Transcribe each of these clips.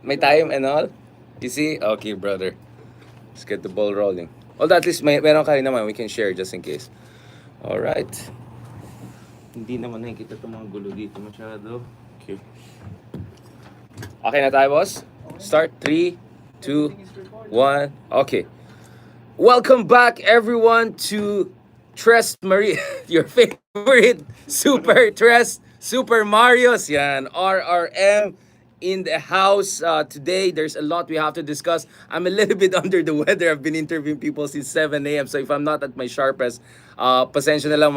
May time and all? You see? Okay, brother. Let's get the ball rolling. Although at least meron ka rin naman, we can share just in case. Alright. Hindi naman nakikita itong mga gulo dito masyado. Okay. Okay na tayo, boss? Start. 3, 2, 1. Okay. Welcome back, everyone, to Tres Maria, your favorite Super Tres Super Marios. Yan, RRM in the house today. There's a lot we have to discuss. I'm a little bit under the weather. I've been interviewing people since 7 a.m. So if I'm not at my sharpest, pasensya na lang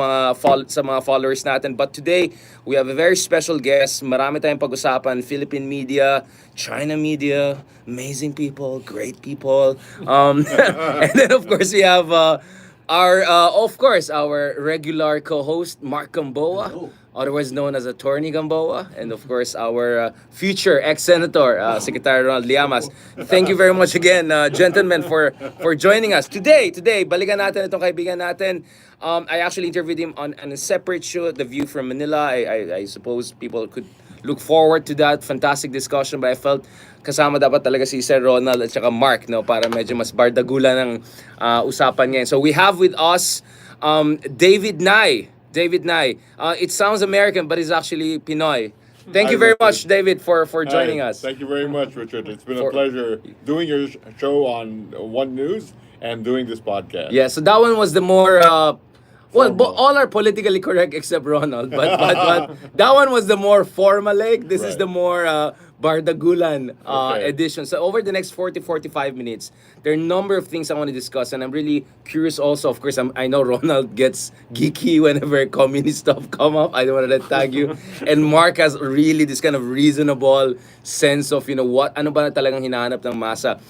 sa mga followers natin. But today, we have a very special guest. Marami tayong pag-usapan. Philippine media, China media, amazing people, great people. And then of course, we have our regular co-host, Mark Gamboa, otherwise known as Attorney Gamboa, and of course, our future ex-senator, Secretary Ronald Llamas. Thank you very much again, gentlemen, for joining us. Today, balikan natin itong kaibigan natin. I actually interviewed him on a separate show, The View from Manila. I suppose people could look forward to that fantastic discussion, but I felt kasama dapat talaga si Sir Ronald at saka Mark, no, para medyo mas bardagulan ng usapan ngayon. So we have with us David Nye. It sounds American, but it's actually Pinoy. Thank you very much, David, for joining us. Thank you very much, Richard. It's been a pleasure doing your show on One News and doing this podcast. Yeah, so that one was the more all are politically correct except Ronald, but that one was the more formal leg. This is the more bardagulan edition. So over the next 40-45 minutes, there are a number of things I want to discuss, and I'm really curious also. Of course, I know Ronald gets geeky whenever communist stuff come up. I don't want to tag you. And Mark has really this kind of reasonable sense of, what ano ba na talagang hinahanap ng masa.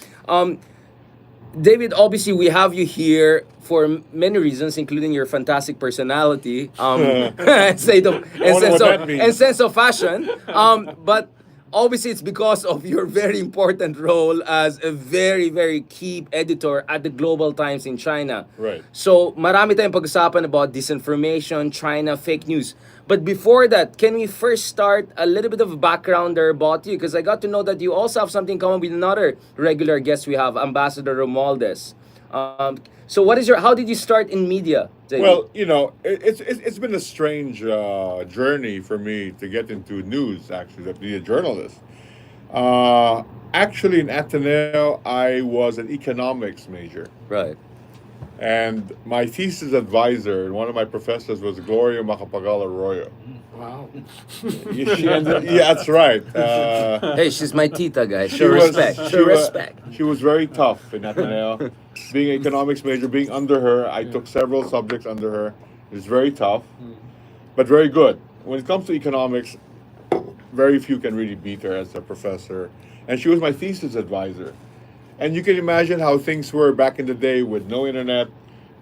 David, obviously, we have you here for many reasons, including your fantastic personality, and sense of fashion. But obviously, it's because of your very important role as a very, very key editor at the Global Times in China. Right. So, marami tayong pag-usapan about disinformation, China, fake news. But before that, can we first start a little bit of a background there about you? Because I got to know that you also have something in common with another regular guest we have, Ambassador Romualdez. So how did you start in media, David? Well, it's been a strange journey for me to get into news, actually, to be a journalist. Actually, in Ateneo, I was an economics major. Right. And my thesis advisor, one of my professors, was Gloria Macapagal Arroyo. Wow. Yeah, that's right. Hey, she's my tita, guys. Show respect. She was very tough in Ateneo. Being an economics major, being under her, I took several subjects under her. It was very tough, but very good. When it comes to economics, very few can really beat her as a professor. And she was my thesis advisor. And you can imagine how things were back in the day with no internet,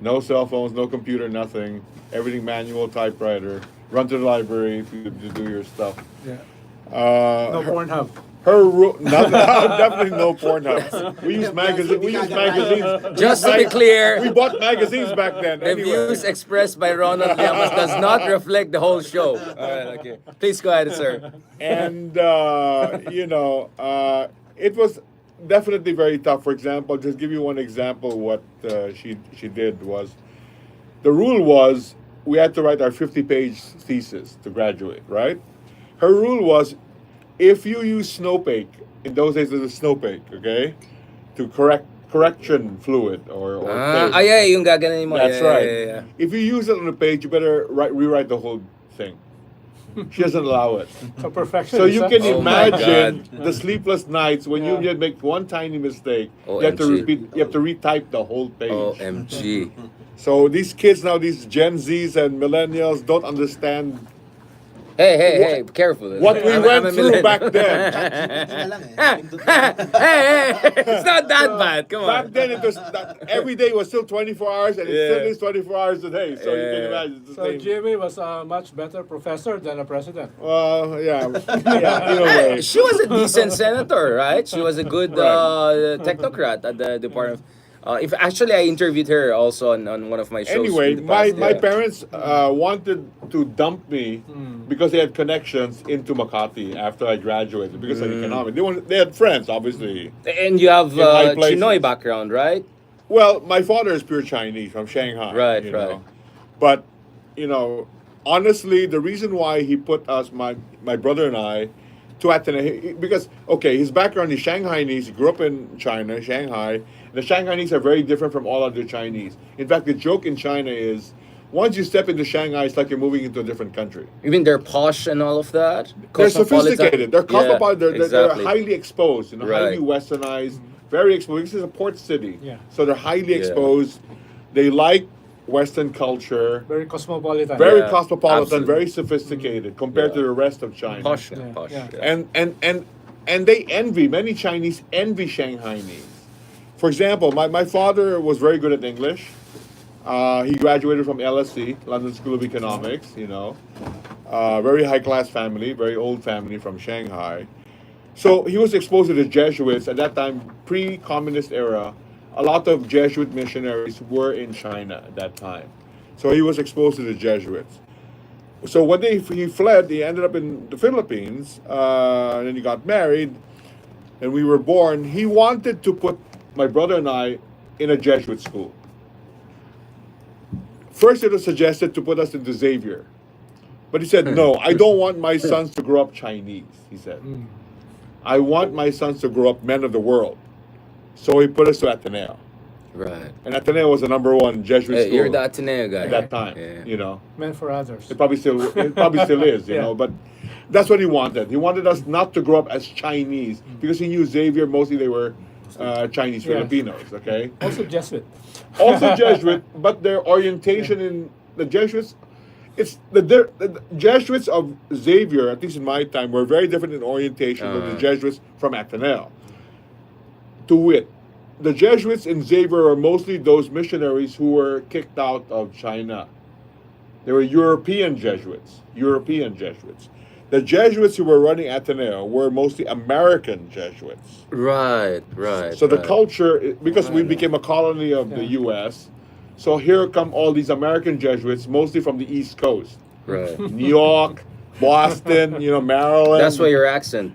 no cell phones, no computer, nothing. Everything manual, typewriter. Run to the library to do your stuff. Yeah. No Pornhub. Definitely no Pornhub. We use magazines. Just to be clear, we bought magazines back then. The views expressed by Ronald Llamas does not reflect the whole show. Okay. Please go ahead, sir. And it was definitely very tough. For example, just give you one example. What she did was, the rule was we had to write our 50-page thesis to graduate. Right? Her rule was, if you use Snowpake, in those days it was Snowpake, okay, to correction fluid or paste. Yeah, yung gaganin mo. That's right. Yeah. If you use it on a page, you better rewrite the whole thing. She doesn't allow it. So perfection. So you can Oh my imagine God. the sleepless nights when you just make one tiny mistake. You have to OMG. you have to retype the whole page. OMG. So these kids now, these Gen Zs and millennials, don't understand Hey, careful. what we went through back then. Hey, it's not that bad. Come Back on. then, it was every day was still 24 hours, and it still is 24 hours a day. So you can imagine it's the So same. Jimmy was a much better professor than a president. Well, yeah, either way. She was a decent senator, right? She was a good technocrat at the Department. If actually I interviewed her also on one of my shows. Anyway, in the past, my yeah. parents wanted to dump me because they had connections into Makati after I graduated because of economics. They had friends, obviously. And you have In high places. Chinoy background, right? Well, my father is pure Chinese from Shanghai. Right, you right. know. But, honestly, the reason why he put us, my brother and I, to Ateneo, because, okay, his background is Shanghainese. He grew up in China, Shanghai. The Shanghainese are very different from all other Chinese. In fact, the joke in China is, once you step into Shanghai, it's like you're moving into a different country. You mean they're posh and all of that? They're Cosmopolitan? sophisticated. They're cosmopolitan. Yeah, They're exactly. highly exposed. Highly Right. westernized, very exposed. This is a port city, Yeah. so they're highly Yeah. exposed. They like Western culture. Very cosmopolitan. Very Yeah, cosmopolitan, absolutely. very sophisticated compared to Yeah. the rest of China. Posh, Yeah, posh. yeah. Yeah. And they envy, many Chinese envy Shanghainese. For example, my father was very good at English. He graduated from LSE, London School of Economics, very high class family, very old family from Shanghai. So he was exposed to the Jesuits at that time, pre communist era. A lot of Jesuit missionaries were in China at that time. So he was exposed to the Jesuits. So when he fled, he ended up in the Philippines, and then he got married, and we were born. He wanted to put my brother and I in a Jesuit school. First, it was suggested to put us into Xavier. But he said, no, I don't want my sons to grow up Chinese, he said. I want my sons to grow up men of the world. So he put us to Ateneo. Right. And Ateneo was the number one Jesuit Hey, school you're the Ateneo guy. at that time, Yeah. Meant for others. It probably still is, Yeah. but that's what he wanted. He wanted us not to grow up as Chinese because he knew Xavier, mostly they were Chinese Yeah. Filipinos, okay? Also Jesuit. Also Jesuit, but their orientation in the Jesuits, the Jesuits of Xavier, at least in my time, were very different in orientation than the Jesuits from Ateneo. To wit, the Jesuits in Xavier are mostly those missionaries who were kicked out of China. They were European Jesuits. The Jesuits who were running Ateneo were mostly American Jesuits. Right. So the right. culture, because we became a colony of the U.S., so here come all these American Jesuits, mostly from the East Coast. Right. New York, Boston, Maryland. That's why your accent.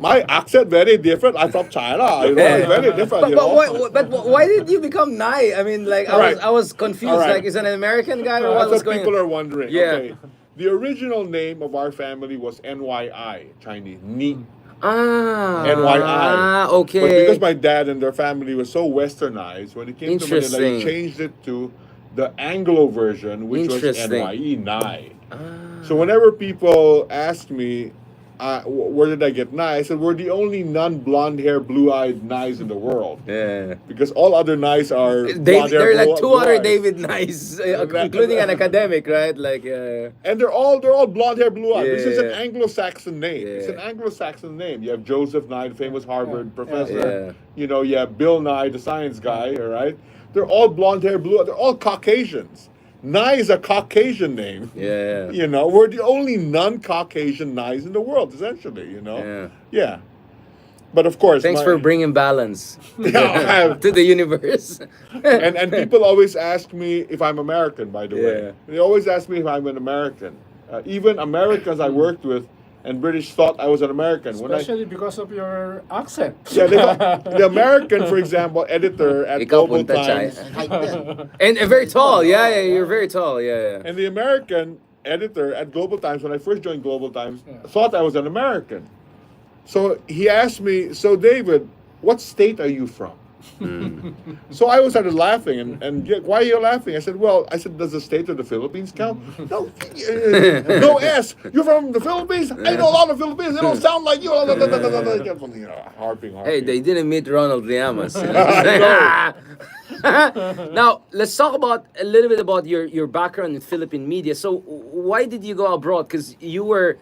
My accent very different. I'm from China. It's very different. But why did you become Nai? I mean, like Right. I was confused. All right. Like, is it an American guy or what That's was what going people on? are wondering. Yeah. Okay. The original name of our family was NYI, Chinese. Ni. NYI. Ah, okay. But because my dad and their family was so westernized, when it came to Manila, they Interesting. changed it to the Anglo version, which was Interesting. NYE, Nai. So whenever people ask me, where did I get Nai? I said, we're the only non-blonde hair, blue-eyed Nais in the world. Yeah. Because all other Nais are blonde hair, There are like two other blue-eyed. David Nice, including an academic, right? Like, And they're all blonde hair, blue eyed. This is an Yeah. Anglo-Saxon name. It's an Yeah. Anglo-Saxon name. You have Joseph Nye, the famous Harvard professor. Yeah. You have Bill Nye, the science guy. All right, they're all blonde hair, blue. They're all Caucasians. Nye is a Caucasian name. yeah. We're the only non-Caucasian Nyes in the world, essentially. Yeah. But of course, Thanks for bringing balance Yeah, to the universe. and people always ask me if I'm American, by the way. Yeah. They always ask me if I'm an American. Even Americans I worked with and British thought I was an American. Especially because of your accent. The American, for example, editor at Ikaw Global punta, Chay. Times, And very tall. Yeah, you're very tall. Yeah. and the American editor at Global Times, when I first joined Global Times, thought I was an American. So he asked me, so David, what state are you from? So I started laughing, and why are you laughing? I said, does the state of the Philippines count? No, no S. You're from the Philippines? I know a lot of Philippines. They don't sound like you. Harping. Hey, they didn't meet Ronald Llamas. I Now, let's talk about a little bit about your background in Philippine media. So, why did you go abroad? Because you were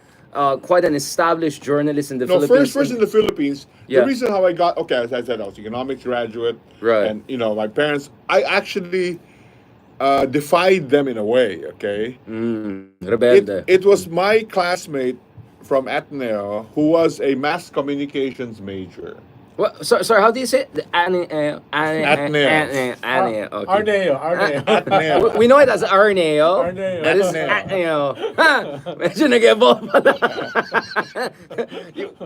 quite an established journalist in the No, Philippines. first in the Philippines. Yeah. The reason how I got as I said, I was an economics graduate, Right. And my parents, I actually defied them in a way. Okay, Rebelde. it was my classmate from Ateneo who was a mass communications major. What? Sorry, how do you say it? Atneo. Aneo. Okay. Arneo, Arneo. Atneo. We know it as Arneo. Arneo. But it's Atneo. Atneo. Ha! Medyo nag-evolve pala.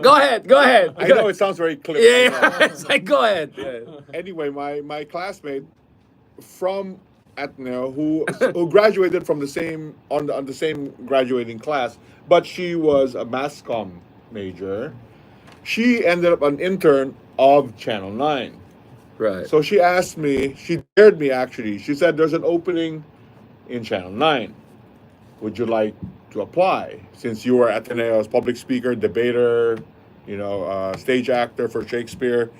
Go ahead. I know it sounds very clipped. Yeah, it's like, go ahead. Yeah. Anyway, my classmate from Atneo who graduated from the same on the same graduating class, but she was a mass comm major. She ended up an intern of Channel 9. Right. So she asked me, she dared me actually. She said, "There's an opening in Channel 9. Would you like to apply? Since you were Ateneo's public speaker, debater, stage actor for Shakespeare,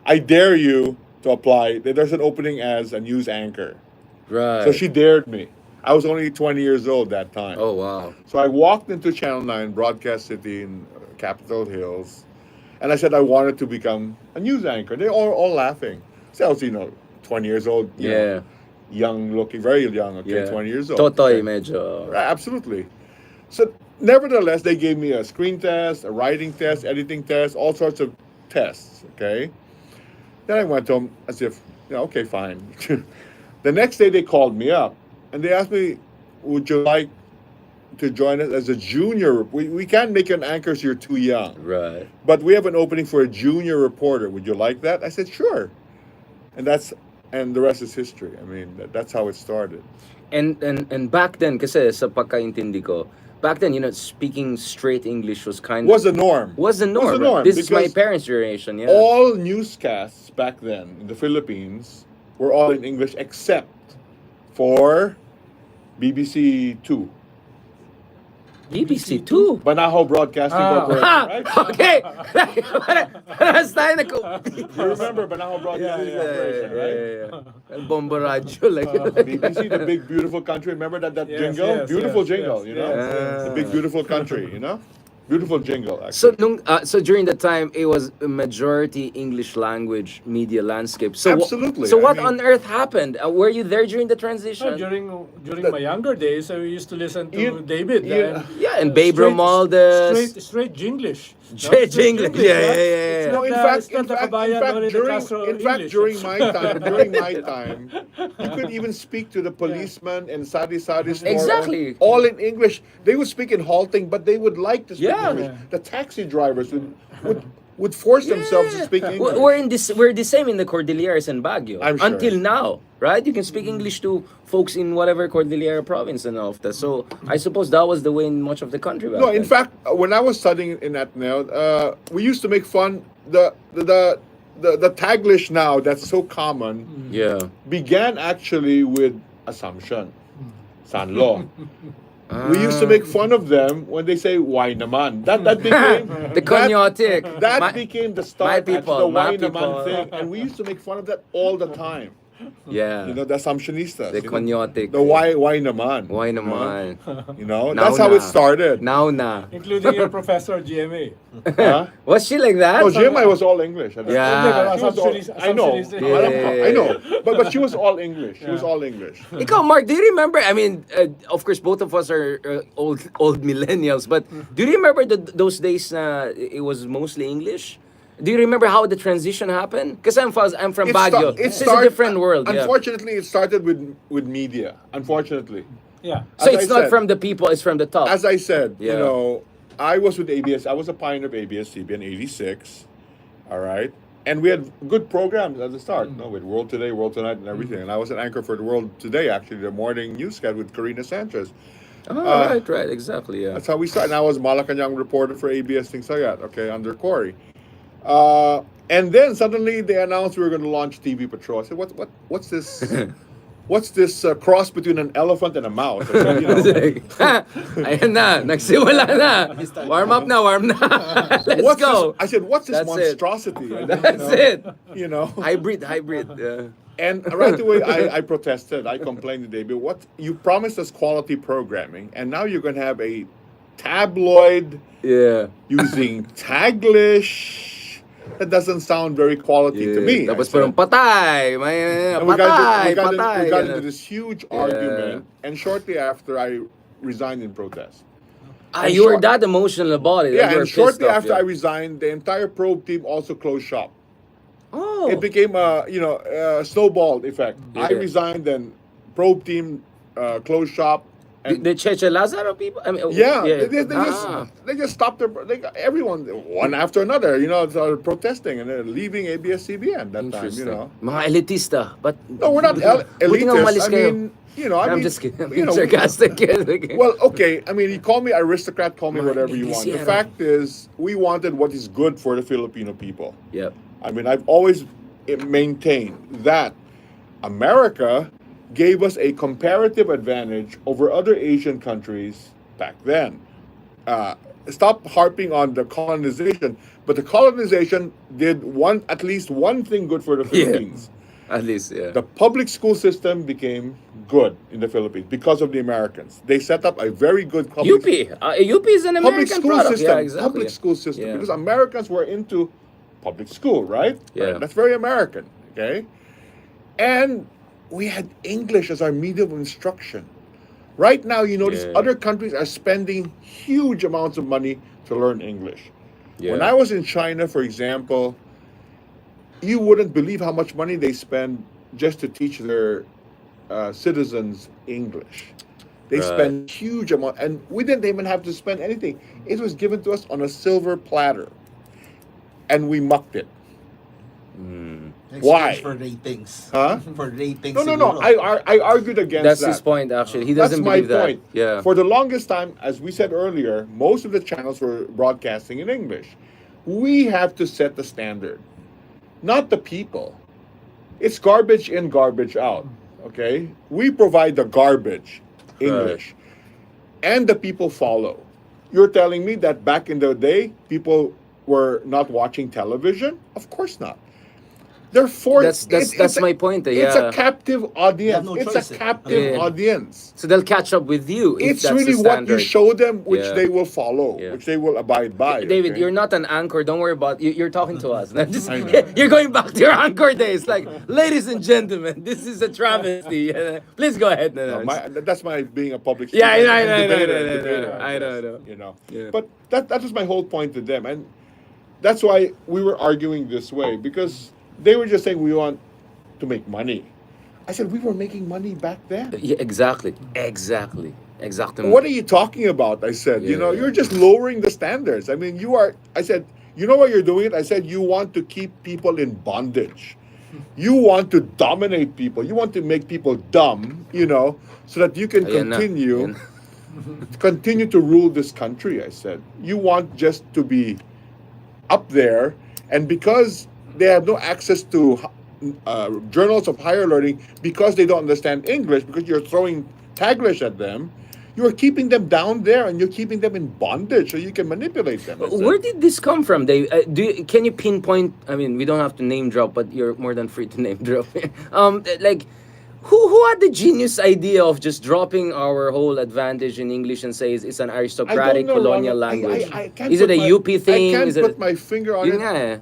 I dare you to apply. There's an opening as a news anchor." Right. So she dared me. I was only 20 years old that time. Oh, wow. So I walked into Channel 9, Broadcast City in Capitol Hills, and I said I wanted to become a news anchor. They're all laughing. So I was, 20 years old. Yeah. Young looking, very young, okay, Yeah. 20 years old. Totoy okay. medyo. Right, absolutely. So nevertheless, they gave me a screen test, a writing test, editing test, all sorts of tests, okay? Then I went home as if, okay, fine. The next day they called me up and they asked me, would you like to join us as a junior? We can't make you an anchor so you're too young. Right. But we have an opening for a junior reporter. Would you like that? I said, sure. And the rest is history. I mean, that's how it started. And back then, kasi sa pagkaintindi ko, back then, speaking straight English was kind of... Was the norm. Was the norm. Was the norm, This is my because parents' generation, yeah. all newscasts back then in the Philippines were all in English except for BBC Two. BBC too. Banahaw Broadcasting Corporation, Ha! right? Okay! Parehas tayo na ko. You remember Banahaw Broadcasting Corporation, right? El Bombo Radio, like... BBC, the big beautiful country. Remember that Yes, jingle? yes, Beautiful yes, jingle, yes, The big beautiful country, Beautiful jingle, So actually. so during that time, it was a majority English language media landscape. So Absolutely, So I what mean- on earth happened? Were you there during the transition? During my younger days, I used to listen to You- David. you- Yeah, and Babe Romualdez. Straight Jinglish. Jinglish, yeah. It's No, not in the- fact, it's not the Kabayan Noli de Castro English. during my time, you could even speak to the policeman in Sari Sari store. Exactly. All in English. They would speak in halting, but they would like to speak Yeah. English. The taxi drivers would force themselves to speak English. We're the same in the Cordilleras and Baguio. I'm sure. Until now, right? You can speak English to folks in whatever Cordillera province and all of that. So I suppose that was the way in much of the country back No, in then. fact, when I was studying in Ateneo, we used to make fun. The Taglish now that's so common Yeah. began actually with Assumption, Sanlo. We used to make fun of them when they say "why naman." That became The conyotic. That My- became the my start. people, actually, the my "why naman" people. thing, and we used to make fun of that all the time. Yeah. The Assumptionistas. The conyotic. The why naman. Why naman? Now Now that's how na. it started. Now na. Including your professor, GMA. Huh? Was she like that? No, GMI was all English. At that Yeah. time. She was all- I know. Assumptionist. I know. But she was all English. She was all English. Ikaw, Mark, do you remember? I mean, of course, both of us are old millennials, but do you remember those days it was mostly English? Do you remember how the transition happened? Because I'm from Baguio. It's a different world. Yeah. Unfortunately, it started with media. Unfortunately. Yeah. So as it's I not said- from the people; it's from the top. As I said, Yeah. I was with ABS. I was a pioneer of ABS-CBN in '86. All right, and we had good programs at the start. With World Today, World Tonight, and everything. And I was an anchor for the World Today, actually, the morning newscast with Karina Sanchez. right, exactly. Yeah. That's how we started. And I was Malacanang reporter for ABS things like that. Okay, under Cory. And then suddenly they announced we were going to launch TV Patrol. I said, what's this? What's this cross between an elephant and a mouse? I said, Ayan na, nagsimula na. Warm up na, warm na. Let's what's go. This? I said, what's this That's it. monstrosity? And, That's it. You know. Hybrid. Yeah. And right away, I protested. I complained to David. What you promised us quality programming, and now you're going to have a tabloid Yeah. using Taglish. That doesn't sound very quality to me. Tapos I said. parang patay. May And patay, we got patay. into this huge argument, and shortly after, I resigned in protest. You were that emotional about it. Yeah, you were and shortly pissed off, after I resigned, the entire probe team also closed shop. Oh. It became a snowball effect. I Yeah. resigned, then probe team closed shop, and The Cheche Lazaro people? I mean, yeah, yeah. they just stopped everyone one after another. Started protesting and they're leaving ABS-CBN that time. Interesting. Mga elitista. But, No, we're not buti nga elitist. umalis I kayo. mean, I'm just kidding. I'm you being know, sarcastic. well, okay. I mean, you call me aristocrat, call me Mga whatever you want. The Inglesero. fact is, we wanted what is good for the Filipino people. Yep. I mean, I've always maintained that America gave us a comparative advantage over other Asian countries back then. Stop harping on the colonization, but the colonization did at least one thing good for the Philippines. At least, yeah. The public school system became good in the Philippines because of the Americans. They set up a very good UP. UP is an public American school product. system. Yeah, exactly. Public school system. Yeah. Because Americans were into public school, right? Yeah. Right. That's very American. Okay. And we had English as our medium of instruction. Right now, you notice Yeah. other countries are spending huge amounts of money to learn English. Yeah. When I was in China, for example, you wouldn't believe how much money they spend just to teach their citizens English. They Right. spend huge amount, and we didn't even have to spend anything. It was given to us on a silver platter, and we mucked it. Why? For ratings. Huh? For ratings. No. siguro. I argued against That's that. his point, actually. He That's doesn't my believe that. point. Yeah. For the longest time, as we said earlier, most of the channels were broadcasting in English. We have to set the standard, not the people. It's garbage in, garbage out. Okay? We provide the garbage, English, and the people follow. You're telling me that back in the day, people were not watching television? Of course not. They're forced. That's my point. It's Yeah. a captive audience. no It's choice, a captive Yeah. audience. So they'll catch up with you. If It's that's really the what you standard. show them, which Yeah. they will follow, Yeah. which they will abide by. David, okay? you're not an anchor. Don't worry about you're talking to us. Just- I know. you're going back to your anchor days. Like, ladies and gentlemen, this is a travesty. Please go ahead. No, No, that's my being a public Yeah, speaker I and know, debater, I know. you know. Yeah. But that was my whole point to them, and that's why we were arguing this way, because they were just saying we want to make money. I said we were making money back then. Yeah, exactly. Exactly. What are you talking about? I said, Yeah. you're just lowering the standards. I mean, I said, you know why you're doing it? I said, you want to keep people in bondage. You want to dominate people. You want to make people dumb, so that you can Ayan na. continue, Ayan. continue to rule this country, I said. You want just to be up there, and because they have no access to journals of higher learning, because they don't understand English, because you're throwing Taglish at them, you're keeping them down there and you're keeping them in bondage so you can manipulate them. I said. Where did this come from, Dave? Can you pinpoint? I mean, we don't have to name drop, but you're more than free to name drop. Like, who had the genius idea of just dropping our whole advantage in English and say it's an aristocratic know, colonial Ronald. language? I can't Is it put a UP thing? I can't Is it put my finger on Yun it. nga eh.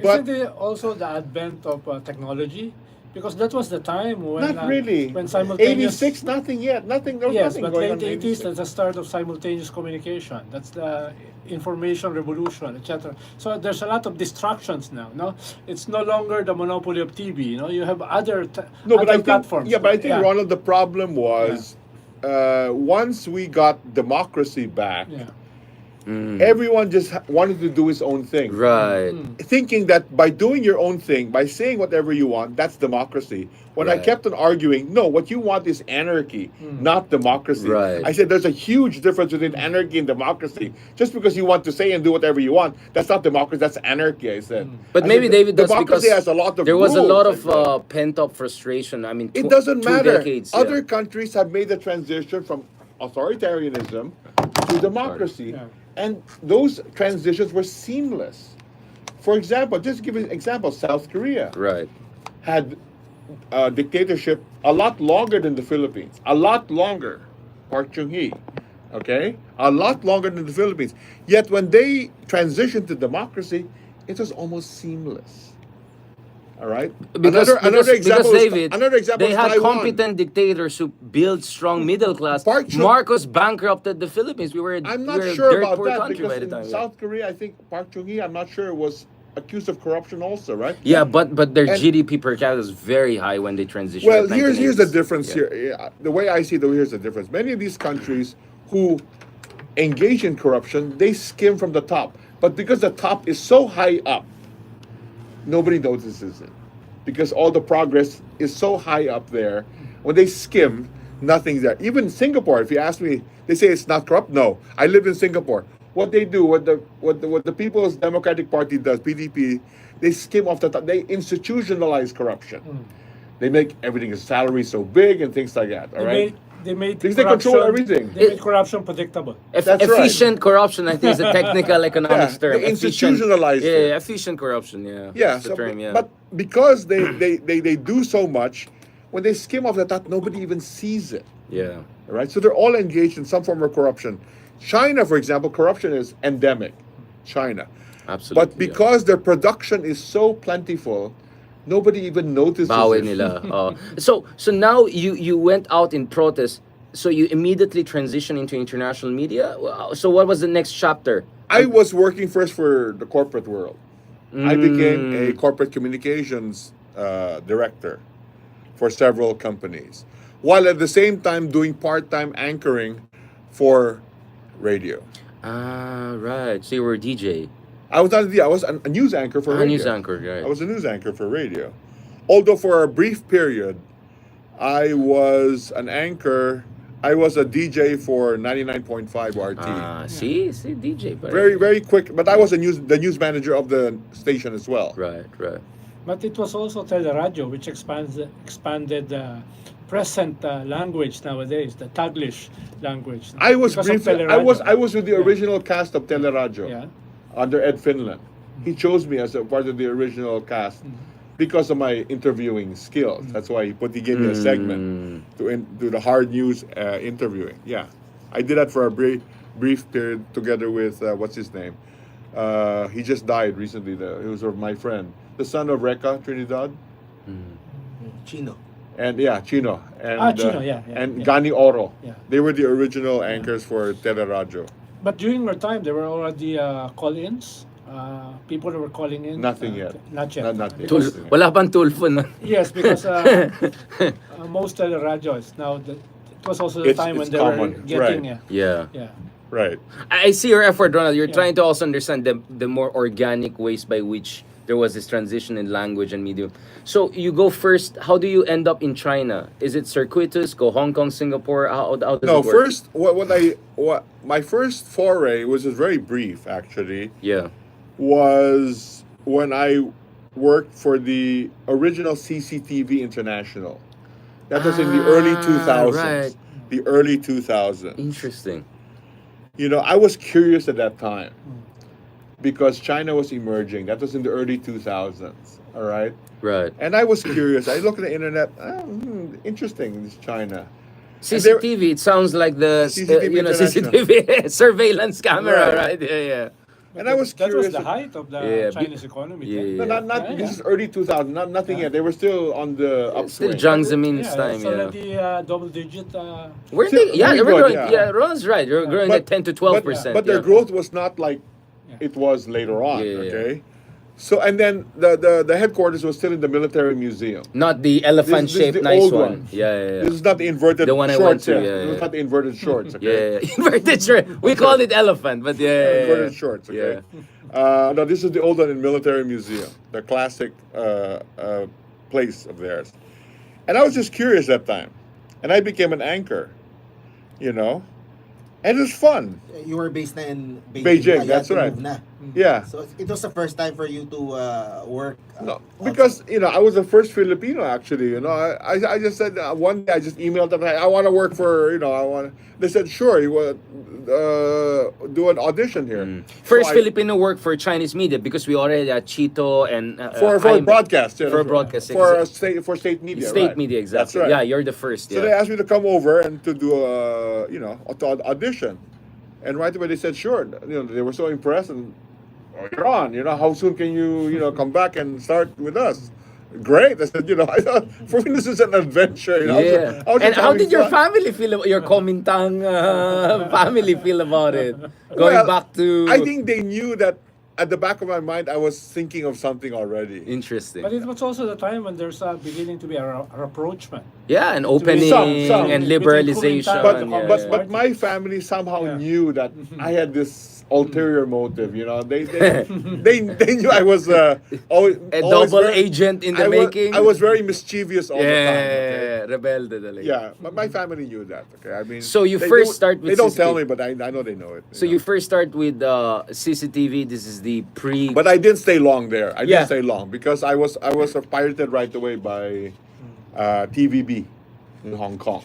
But- Isn't it also the advent of technology? Because that was the time when Not really. when simultaneous 86, nothing yet. Nothing. There was yes, nothing but going late on in 80s 86. that's the start of simultaneous communication. That's the information revolution, etc. So there's a lot of distractions now. No, it's no longer the monopoly of TV. You have other No, but other I think, platforms. yeah, but I think, Ronald, the problem was once we got democracy back, Yeah. everyone just wanted to do his own thing. Right. Thinking that by doing your own thing, by saying whatever you want, that's democracy. When I Right. kept on arguing, no, what you want is anarchy, not democracy. Right. I said there's a huge difference between anarchy and democracy. Just because you want to say and do whatever you want, that's not democracy, that's anarchy, I said. But I maybe, said, David, that's because democracy has a lot of there was a rules, lot I said. of pent-up frustration. I mean, It doesn't two matter. decades. Other yeah. countries have made the transition from authoritarianism to democracy, Yeah. and those transitions were seamless. For example, just to give you an example, South Korea Right. had dictatorship a lot longer than the Philippines. A lot longer. Park Chung-hee. Okay? A lot longer than the Philippines. Yet when they transitioned to democracy, it was almost seamless. All right? Because David, another example they is had Taiwan. competent dictators who built strong middle class. Park Chung- Marcos bankrupted the Philippines. We were I'm we not were a sure dirt about poor that country because by the in time. South Korea, I think Park Chung-hee, I'm not sure it was accused of corruption also, right? Yeah, but their And- GDP per capita is very high when they transition. Well, at here's the 1980s. difference Yeah. here. Yeah, the way I see it, though, here's the difference. Many of these countries who engage in corruption, they skim from the top. But because the top is so high up, nobody notices it. Because all the progress is so high up there. When they skim, nothing's there. Even Singapore, if you ask me, they say it's not corrupt. No. I lived in Singapore. What they do, what the People's Democratic Party does, PDP, they skim off the top. They institutionalize corruption. They make everything's salary so big and things like that. All right. They made Because they control corruption- everything. They made corruption predictable. That's right. Efficient corruption, I think, is a technical economics Yeah, term. they Efficient- institutionalized it. Yeah, efficient corruption. Yeah. Yeah, That's the term. Yeah. but because they do so much, when they skim off the top, nobody even sees it. yeah. Right? So they're all engaged in some form of corruption. China, for example, corruption is endemic. China. Absolutely. But because their production is so plentiful, nobody even notices Bawi it. nila. So now you went out in protest. So you immediately transitioned into international media. So what was the next chapter? I was working first for the corporate world. I became Mm. a corporate communications director for several companies, while at the same time doing part-time anchoring for radio. Ah, right. So you were a DJ. I was not I was a news anchor for radio. News anchor, right. I was a news anchor for radio. Although for a brief period, I was an anchor. I was a DJ for 99.5 RT. See, DJ. But Very, very quick. But I was the news manager of the station as well. Right. But it was also teleradio, which expanded the present language nowadays, the Taglish language. I was Because of briefly. teleradio. I was with the Yeah. original cast of Teleradio Yeah. under Ed Finland. He chose me as a part of the original cast because of my interviewing skills. That's why he gave me a segment to do the hard news interviewing. Yeah, I did that for a brief period together with what's his name. He just died recently. He was my friend, the son of Reka Trinidad, Chino. and Chino, and Chino, and yeah. Gani Oro. Yeah. They were the original anchors for Teleradio. But during our time, there were already call-ins. People that were calling in. Nothing yet. Not yet. Not yet. Tul- wala pang tulfo na. Yes, because most teleradio is now. It was also the It's- time when it's they common, were getting. right. Yeah. Right. I see your effort, Ronald. You're Yeah. trying to also understand the more organic ways by which there was this transition in language and medium. So you go first. How do you end up in China? Is it circuitous? Go Hong Kong, Singapore? How does No, it work? first what my first foray was very brief actually. Yeah. Was when I worked for the original CCTV International. That was in the early 2000s. right. The early 2000s. Interesting. You know, I was curious at that time because China was emerging. That was in the early 2000s. All right. Right. And I was curious. I looked at the internet. Interesting, this China. CCTV. It sounds like the CCTV International. CCTV surveillance camera, Right. right? Yeah. And I was that was curious. the height of the Yeah, Chinese economy. yeah, then. No, not Yeah, this yeah. is early 2000. Nothing yet. They were still on the Still upswing. Jiang Zemin's Yeah, time. it's Yeah. already double-digit. We're Still they, yeah, very they were good, growing. yeah. Yeah, Ron's right. They're growing But- at 10 to 12%. But their yeah. growth was not like Yeah. it was later on. Yeah. Okay. So and then the headquarters was still in the military museum. Not the elephant-shaped This is the nice old one. one. Yeah. This is not the inverted The one I shorts. went to, This yeah. is not the inverted shorts. Okay. Yeah. Inverted shirt. We called it elephant, but yeah. Inverted shorts. Okay. No, this is the old one in military museum, the classic place of theirs. And I was just curious that time, and I became an anchor. You know, and it was fun. You were based na in Beijing. Beijing, kaya that's to right. move Na. Yeah. So it was the first time for you to work. No, because I was the first Filipino actually. I just said one day I just emailed them. I want to work for I want. They said sure. You want do an audition here. First So I- Filipino work for Chinese media because we already had Chito and for Jaime. broadcast. For broadcast, for exactly. state media. State right. media, exactly. That's right. Yeah, you're the first. So they Yeah. asked me to come over and to do to audition, and right away they said sure. They were so impressed and you're on. How soon can you come back and start with us? Great. I said I thought for me this is an adventure. Yeah. I was And just how having did your fun. family feel about your Komintang family feel about it? Going Well, back to I think they knew that at the back of my mind, I was thinking of something already. Interesting. But it was also the time when there's beginning to be a rapprochement. Yeah, and Between- opening Some. and Between liberalization. Kuomintang But and the yeah, Communist yeah. but my family somehow Yeah. knew that I had this ulterior motive. You know, they knew I was always A always double very- agent in the I making. was very mischievous all the time. Okay? Yeah, rebelde talaga. Yeah, but my family knew that. Okay, I mean. So you they- first they, start with They don't tell CCTV. me, but I know they know it. So you first start with CCTV. This is the pre. But I didn't stay long there. I Yeah. didn't stay long because I was pirated right away by TVB in Hong Kong.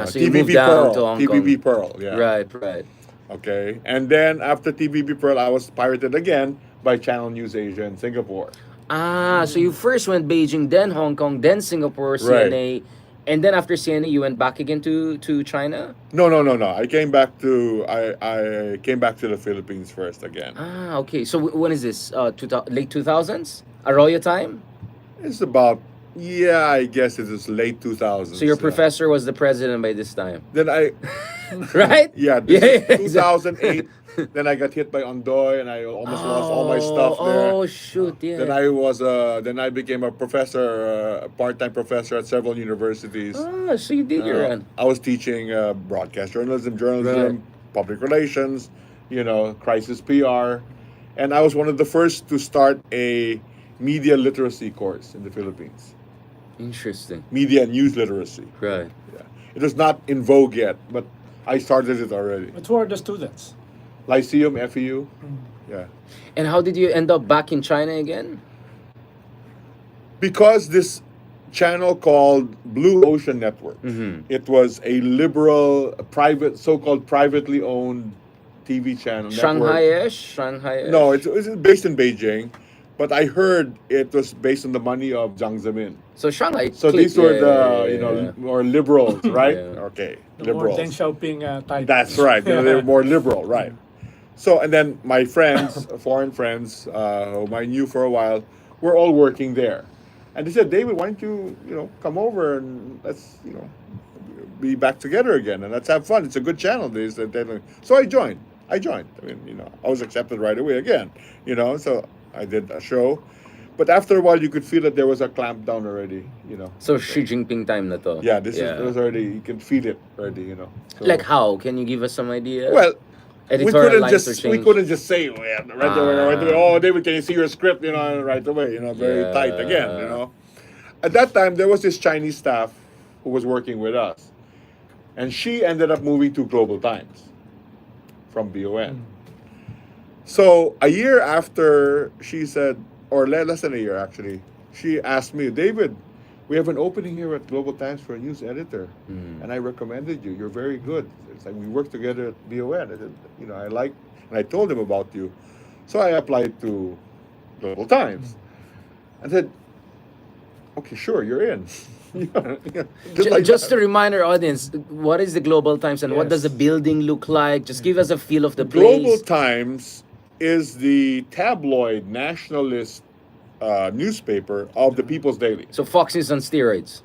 so you moved down Pearl. to Hong TVB Kong. Pearl. Yeah. Right. Okay. And then after TVB Pearl, I was pirated again by Channel News Asia in Singapore. So you first went Beijing, then Hong Kong, then Singapore, CNA, and then after CNA you went back again to China. No. I came back to I came back to the Philippines first again. Okay. So when is this? Late 2000s? Arroyo time? It's about I guess it is late 2000s. So your yeah. professor was the president by this time, Then I right? this is exactly. 2008. Then I got hit by Ondoy and I almost lost all my stuff there. Oh shoot! Yeah. Then I became a professor, a part-time professor at several universities. So you did your run. I was teaching broadcast journalism, public relations, crisis PR, and I was one of the first to start a media literacy course in the Philippines. Interesting. Media and news literacy. Right. Yeah. It was not in vogue yet, but I started it already. But who are the students? Lyceum, FEU. Yeah. And how did you end up back in China again? Because this channel called Blue Ocean Network, it was a liberal, so-called privately owned TV channel. network. Shanghai-ish? No, it's based in Beijing, but I heard it was based on the money of Jiang Zemin. So Shanghai. So these were yeah. more liberals, right? Yeah. Okay, The more liberals. Deng Xiaoping type. That's right. They were more liberal, right? So, and then my friends, foreign friends, whom I knew for a while, were all working there, and they said, "David, why don't you, come over and let's, be back together again, and let's have fun. It's a good channel." They said, so I joined. I mean, I was accepted right away again. So I did a show, but after a while, you could feel that there was a clampdown already. So Xi Jinping time na to. Yeah, it was already. You can feel it already. So, Like how? Can you give us some idea? well. We Editorial couldn't lines were just we changed. couldn't just say right away. Oh, David, can you see your script? Right away. Very Yeah. tight again. At that time, there was this Chinese staff who was working with us, and she ended up moving to Global Times from BON. So a year after she said, or less than a year actually, she asked me, David, we have an opening here at Global Times for a news editor, and I recommended you. You're very good. It's like we worked together at BON. I said, and I told him about you. So I applied to Global Times. I said, okay, sure, you're in. Just to remind our audience, what is the Global Times and what does the Yes. building look like? Just give us a feel of the Global place. Times is the tabloid nationalist newspaper of the People's Daily. So Fox is on steroids.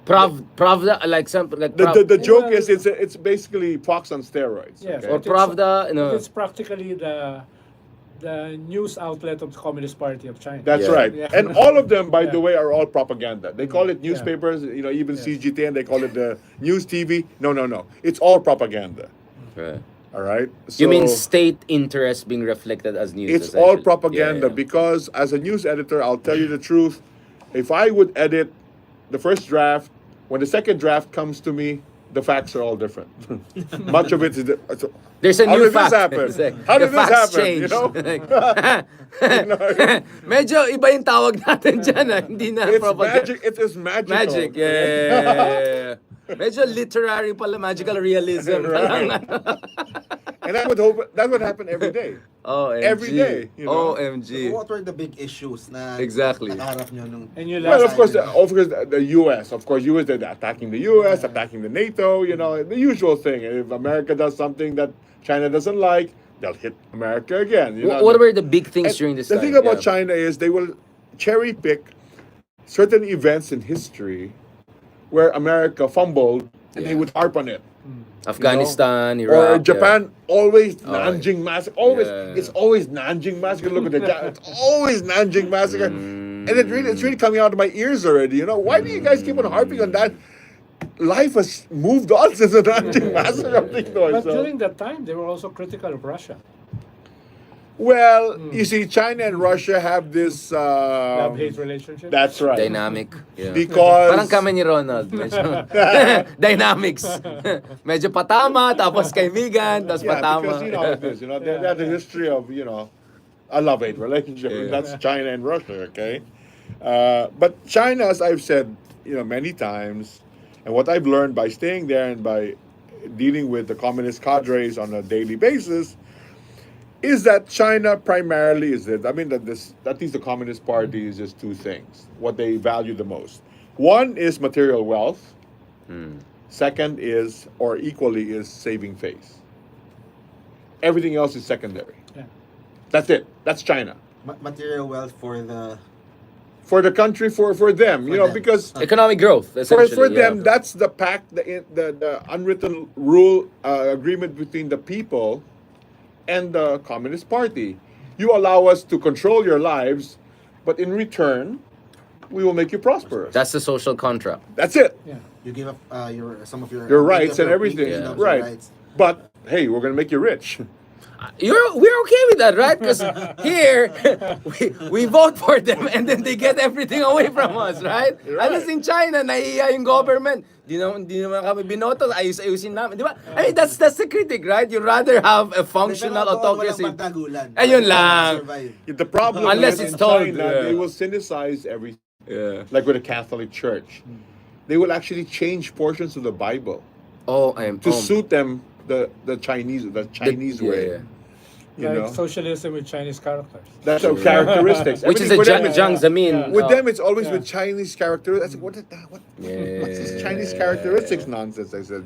Pravda, like something like The joke Well- is it's basically Fox on steroids. Yes. okay? or Pravda. No. It's practically the news outlet of the Communist Party of China. That's Yeah. right. Yeah. And all of them, by the Yeah. way, are all propaganda. They call it newspapers, even Yes. CGTN, they call it the news TV. No. It's all propaganda. Right. All right? You mean So state interest being reflected as news? it's all essentially. propaganda Yeah. because as a news editor, I'll tell you the truth. If I would edit the first draft, when the second draft comes to me, the facts are all different. Much of it is. There's a How new did this fact. happen? It's like, How the did this facts happen? change. Like, Medyo iba yung tawag natin dyan. Hindi na it's propaganda. magic. It is magical. Magic, yeah. Medyo literary pala, magical realism. Right. And I would hope that would happen every day. OMG. Every day, OMG. What were the big issues na Exactly. nakaharap nyo nung... And you Well, last of course, the U.S. Of course, U.S. They're attacking the U.S., attacking the NATO. The usual thing. If America does something that China doesn't like, they'll hit America again. What were the big things And during this the time? thing about Yeah. China is they will cherry pick certain events in history where America fumbled, and they would harp on it. Afghanistan, you know? Iraq. Or Japan, always Oh, Nanjing massacre. Always, yeah. it's always Nanjing massacre. Look at the it's always Nanjing massacre, and it's really coming out of my ears already. You know, why do you guys keep on harping on that? Life has moved on since the Nanjing massacre. I'm thinking to But myself, during that time, they were also critical of Russia. well, you see, China and Russia have this. Love-hate relationship. That's right. Dynamic. Yeah. Because Parang kami ni Ronald. Medyo dynamics. Medyo patama, tapos kaibigan, tapos yeah, patama. because you know how it is. You know, they have the history of a love-hate relationship. Yeah. That's China and Russia. Okay, but China, as I've said, many times, and what I've learned by staying there and by dealing with the communist cadres on a daily basis, is that China primarily is it. I mean, at least the Communist Party is just two things. What they value the most. One is material wealth. Second is, or equally, is saving face. Everything else is secondary. Yeah. That's it. That's China. Material wealth for the For the country, for them, them. because Economic growth, essentially. for yeah. them, that's the pact, the unwritten rule agreement between the people and the Communist Party. You allow us to control your lives, but in return, we will make you prosperous. That's the social contract. That's it. Yeah. you give up some of Your rights and your everything. freedoms, Right. your rights. But hey, we're gonna make you rich. We're okay with that, right? Because here, we vote for them and then they get everything away from us, right? At least in China, nahihiya yung government. Di naman kami binoto, ayusin namin. Di ba? I mean, that's the critic, right? You'd rather have a functional Pero autocracy. walang pagtagulan. Ayun Walang lang. survive. The problem Unless is it's in told, China, yeah. they will cynicize everything. Yeah. Like with the Catholic Church, they will actually change portions of the Bible Oh, I'm to suit them the Chinese way. yeah. You Like know, socialism with Chinese characters. that's our characteristics. Which is Everything a with them- Jiang Zemin. Yeah. With Oh. them, it's always Yeah. with Chinese characteristics. I said, what's this Chinese characteristics nonsense? I said,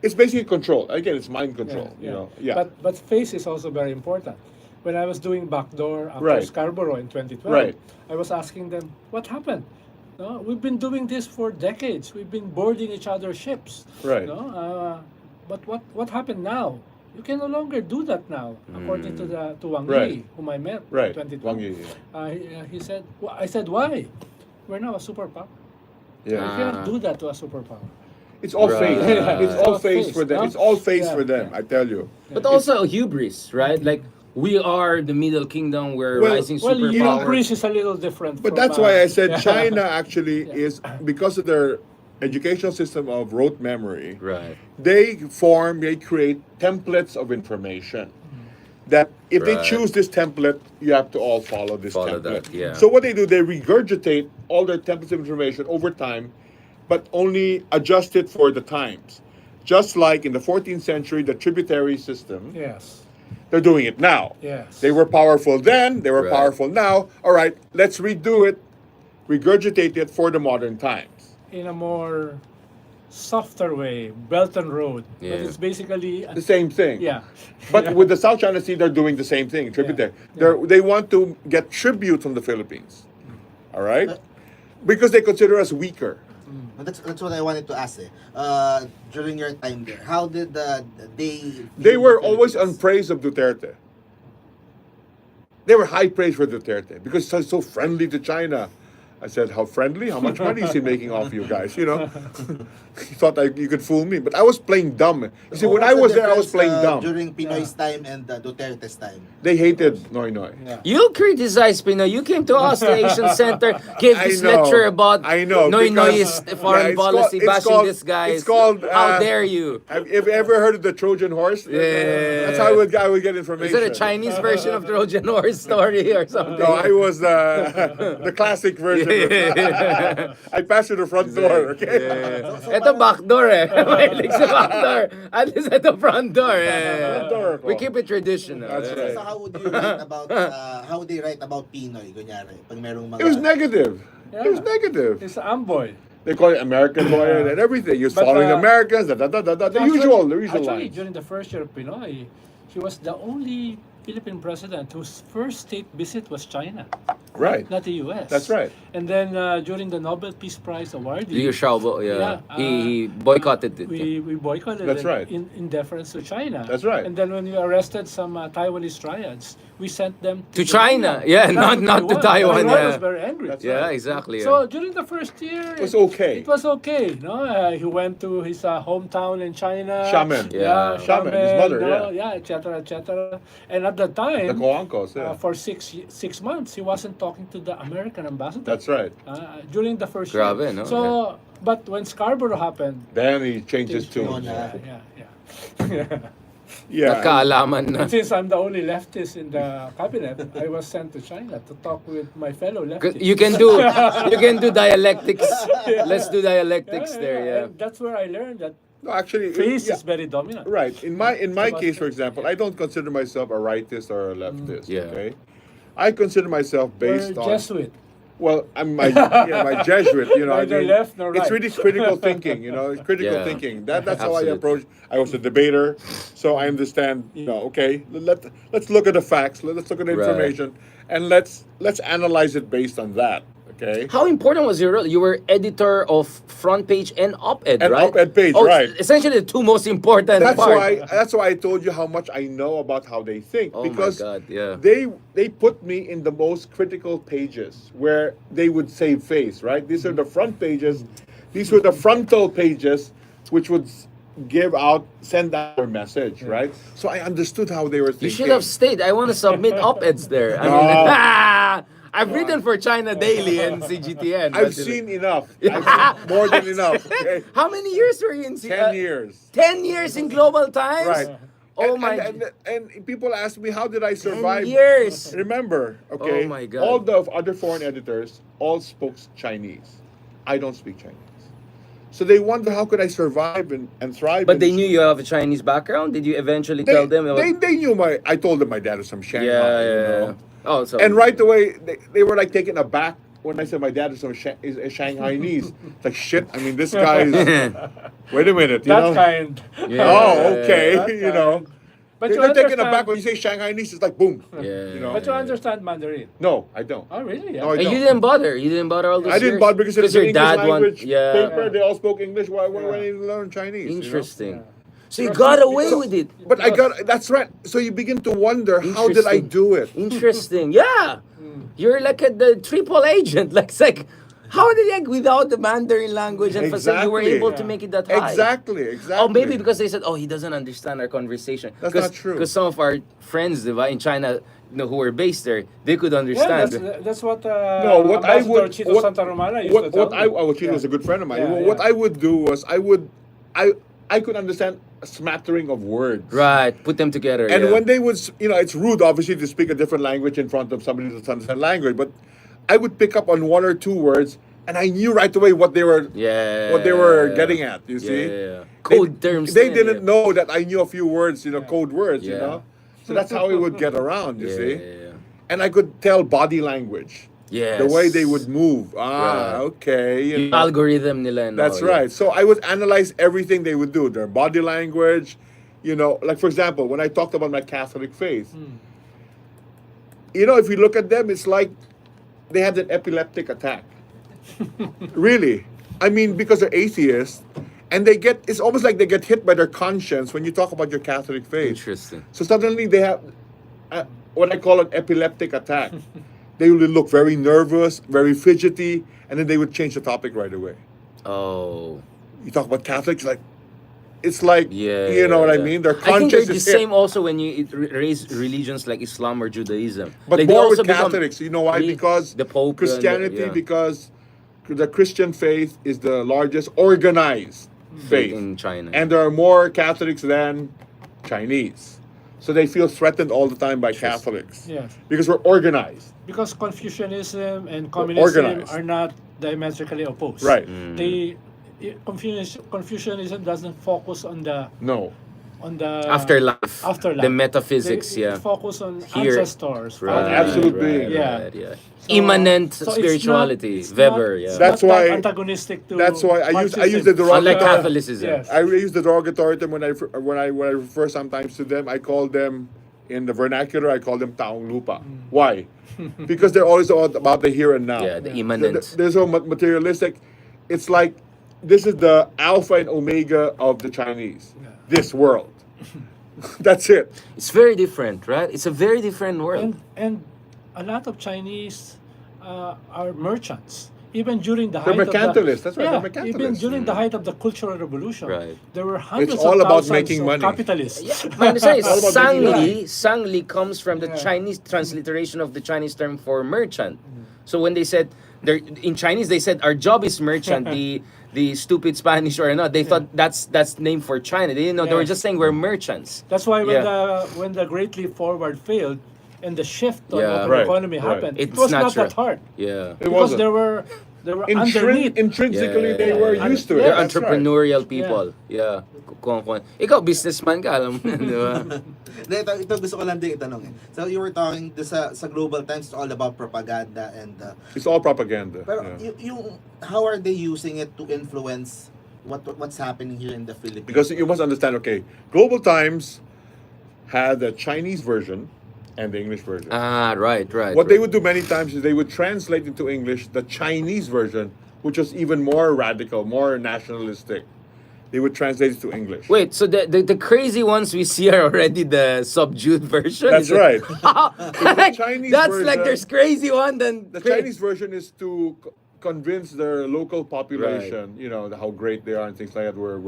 it's basically control. Again, it's mind control. Yeah. But face is also very important. When I was doing backdoor after Right. Scarborough in 2012, Right. I was asking them, what happened? No, we've been doing this for decades. We've been boarding each other's ships. Right. No? But what happened now? You can no longer do that now, according to Wang Right. Yi, whom I met Right. in 2012. Wang Yi, yeah. He said, I said, why? We're now a superpower. Yeah. You cannot do that to a superpower. It's all Right. face. It's all face for them. no? It's all face Yeah. for them. I tell you. But also hubris, right? Like, we are the Middle Kingdom, we're Well- rising Well, superpower. Greece is a little different. But from, that's why I said yeah. China actually is, because of their educational system of rote memory, Right. they create templates of information. That if they Right. choose this template, you have to all follow this Follow template. that, yeah. So what they do, they regurgitate all their templates of information over time, but only adjust it for the times. Just like in the 14th century, the tributary system, Yes. they're doing it now. Yes. They were powerful then, they were Right. powerful now. All right, let's redo it, regurgitate it for the modern times. In a more softer way, Belt and Road. But Yeah. it's basically The same thing. yeah. But Yeah. with the South China Sea, they're doing the same thing, tributary. They want to get tribute from the Philippines. All right? Because they consider us weaker. That's what I wanted to ask. During your time there, how did they? They view were the always Philippines? unpraised of Duterte. They were high praise for Duterte because he's so friendly to China. I said, how friendly? How much money is he making off you guys? He thought you could fool me. But I was playing dumb. You see, What when I the was there, I was difference, playing dumb. During Pinoy's time and Duterte's time. They hated Noy Noy. Yeah. You criticize Pinoy. You came to us, the Asian Center, gave I this know. lecture about I know, Noy because- Noy's Yeah, foreign it's policy, called- it's bashing called- this guy. it's called, How dare you? Have you ever heard of the Trojan horse? Yeah. That's how I would get Is information. it a Chinese version of Trojan horse story or something? No, I was the classic version. I passed through the front door, okay? Ito backdoor eh. Mahilig sa backdoor. At least ito front door eh. Front door ako. We keep it traditional. That's eh. right. So how would you write about how they write about Pinoy, kunyari, pag merong mga It was negative. Yeah. It was negative. It's amboy. They call it American boy and everything. He was But, following Americans, the usual Actually, lines. during the first year of Pinoy, he was the only Philippine president whose first state visit was China. Right. not the U.S. That's right. And then during the Nobel Peace Prize award, Liu Xiaobo, he boycotted it. we boycotted That's it right. in deference to China. That's right. And then when we arrested some Taiwanese triads, we sent them To China. Yeah, not to Taiwan, Taiwan yeah. was very angry. That's Yeah, right. exactly. Yeah. So during the first year, It was okay. It was okay. No, he went to his hometown in China. Xiamen. Yeah. Xiamen, his mother, no, yeah, etc., etc. And at the The time, Coancos, yeah. for 6 months, he wasn't talking to the American ambassador. That's right. During the first Grabe, year. no? So, but when Scarborough happened, Then he changed his tune. yeah. Yeah. Nagkaalaman na. And since I'm the only leftist in the cabinet, I was sent to China to talk with my fellow leftists. You can do dialectics. Let's do dialectics there, yeah. And that's where I learned that No, actually, face yeah, is very dominant. right. In my about case, for face, example, I don't consider myself a rightist or a leftist. Yeah. Okay. I consider myself Or based on. Jesuit. Well, I'm my Jesuit. You know, Neither left nor it's right. really critical thinking. You know, it's critical Yeah. thinking. That's how I Absolutely. approach. I was a debater, so I understand. You know, okay, let's look at the facts. Let's look at the Right. information, and let's analyze it based on that. Okay. How important was your role? You were editor of front page and op-ed, And right? op-ed page, oh, right. Essentially the two most important That's parts. why I told you how much I know about how they think, Oh my because God, yeah. they put me in the most critical pages where they would save face, right? These are the front pages. These were the frontal pages which would send out their message, right? So I understood how they were thinking. You should have stayed. I want to submit op-eds there. I No. mean, I've written for China Daily and CGTN. I've seen enough. I've seen more than enough. Okay? How many years were you in 10 years. 10 years in Global Times? Right. Oh and, my. and people ask me, how did I 10 survive? years. Remember, okay, Oh my God. all the other foreign editors all spoke Chinese. I don't speak Chinese. So they wonder, how could I survive and thrive? But in they this- knew you have a Chinese background. Did you eventually tell them? They knew I told them my dad is from Shanghai. yeah, you yeah. know. Oh, so. And right away, they were like taken aback when I said my dad is from is a Shanghainese. It's like, shit, I mean, this guy is... Wait a minute, you That know? kind. Yeah. Oh, okay, That you know. kind. But They're you taken understand, aback when you say Shanghainese. It's like, boom. Yeah. You know. but you understand Mandarin. No, I don't. Oh, really? No, I And don't. you didn't bother. You didn't bother all those I didn't years? bother because it's an your English dad language yeah. paper. They all spoke English. Why did you learn Chinese? you know? Interesting. So you got away with it. But I got, that's right. So you begin to wonder, how did I Interesting. do it? Interesting. Yeah. You're like the triple agent. Like, it's like, how did you, without the Mandarin language and facility, you were Exactly. able to make it that high? Exactly. Oh, maybe because they said, oh, he doesn't understand our conversation. That's not true. Because some of our friends in China, who were based there, they could Yeah, understand. that's what No, what I Ambassador would, Chito Santa Romana used to tell me. Chino was a good friend of mine. Yeah, What yeah. I would do was I could understand a smattering of words. Right. Put them together. And yeah. when they would, it's rude, obviously, to speak a different language in front of somebody who doesn't understand language, but I would pick up on one or two words, and I knew right away what they were getting at. You see, Yeah. Code terms. They na, didn't yeah. know that I knew a few words, code words. You Yeah. know, so that's how we would get around. You Yeah, see, yeah. and I could tell body language, Yes. the way they would move. Right. Okay. you Yung know. algorithm nila. and That's all, yeah. right. So I would analyze everything they would do, their body language, like for example, when I talked about my Catholic faith, if you look at them, it's like they had an epileptic attack. Really. I mean, because they're atheists, and it's almost like they get hit by their conscience when you talk about your Catholic faith. Interesting. So suddenly they have what I call an epileptic attack. They will look very nervous, very fidgety, and then they would change the topic right away. Oh. You talk about Catholics, it's like, Yeah. you know what I yeah. mean? Their I think they're conscience the is hit. same also when you raise religions like Islam or Judaism. But Like, they more also with become- Catholics. You know why? Really? Because the Pope Christianity, and because the Christian faith is the largest organized faith. in China. And there are more Catholics than Chinese. So they feel threatened all the time by Catholics. Yes. Because we're organized. Because Confucianism and communism organized. are not diametrically opposed. Right. They Confucianism doesn't focus on the No. Afterlife. Afterlife. The metaphysics, They yeah. focus on Here- ancestors. Right, fathers. Absolute right, being. Yeah. right, yeah. So- Immanent so it's spirituality. it's Weber, it's yeah. That's not why- that antagonistic to That's why I use Marxism. the derogatory. Unlike Catholicism. Yes. I use the derogatory term when I refer sometimes to them. I call them In the vernacular, I call them taong lupa. Why? Because they're always all about the here and now. Yeah, the immanent. They're so materialistic. It's like this is the alpha and omega of the Chinese. This world. That's it. It's very different, right? It's a very different world. And a lot of Chinese are merchants. Even during the They're height mercantilists. of the, That's right, they're even mercantilists. during the height of the Cultural Revolution, Right. there were hundreds all of about thousands making of money. capitalists. My understanding is All about making Sangli comes from the Yeah. Chinese transliteration of the Chinese term for merchant. So when they said in Chinese, they said our job is merchant. The stupid Spanish or not, they thought that's named for China. They didn't know they were Yeah. just saying we're merchants. That's why Yeah. when the Great Leap Forward failed and the shift on Yeah. open Right, economy right. happened, It's it was natural. not that hard. Yeah. It Because wasn't. there were underneath. Intrinsically, they were yeah. used to They're it. Yeah, That's right. entrepreneurial people. Yeah. Ikaw businessman ka, alam mo, di ba? Ito gusto ko lang din itanong eh. So you were talking sa Global Times, it's all about propaganda and It's all propaganda. pero yeah. yung how are they using it to influence what's happening here in the Philippines? Because you must understand, okay, Global Times had the Chinese version and the English version. Ah, right. What they would do many times is they would translate into English the Chinese version, which was even more radical, more nationalistic. They would translate it to English. Wait, so the crazy ones we see are already the subdued version? That's Is it- right. Like, Chinese that's version- like there's crazy one then The Chinese version is to convince their local population, you know, how great they are and things like that. We're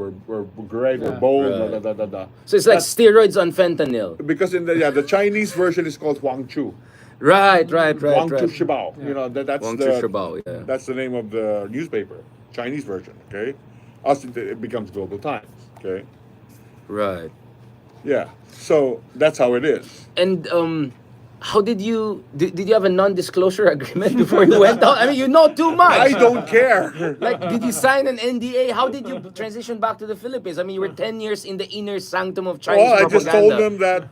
great, we're Yeah. bold, Right. da, da, da, da. So it's like steroids on fentanyl. Because in the Chinese version is called Huang Chu. Right. Huang Chu Shibao. You know, that's Wang the Chu Shibao, yeah. that's the name of the newspaper, Chinese version. Okay, us it becomes Global Times. Okay, Right. yeah. So that's how it is. And how did you have a non-disclosure agreement before you went out? I mean, you know too much. I don't care. Like, did you sign an NDA? How did you transition back to the Philippines? I mean, you were 10 years in the inner sanctum of Chinese Well, I propaganda. just told them that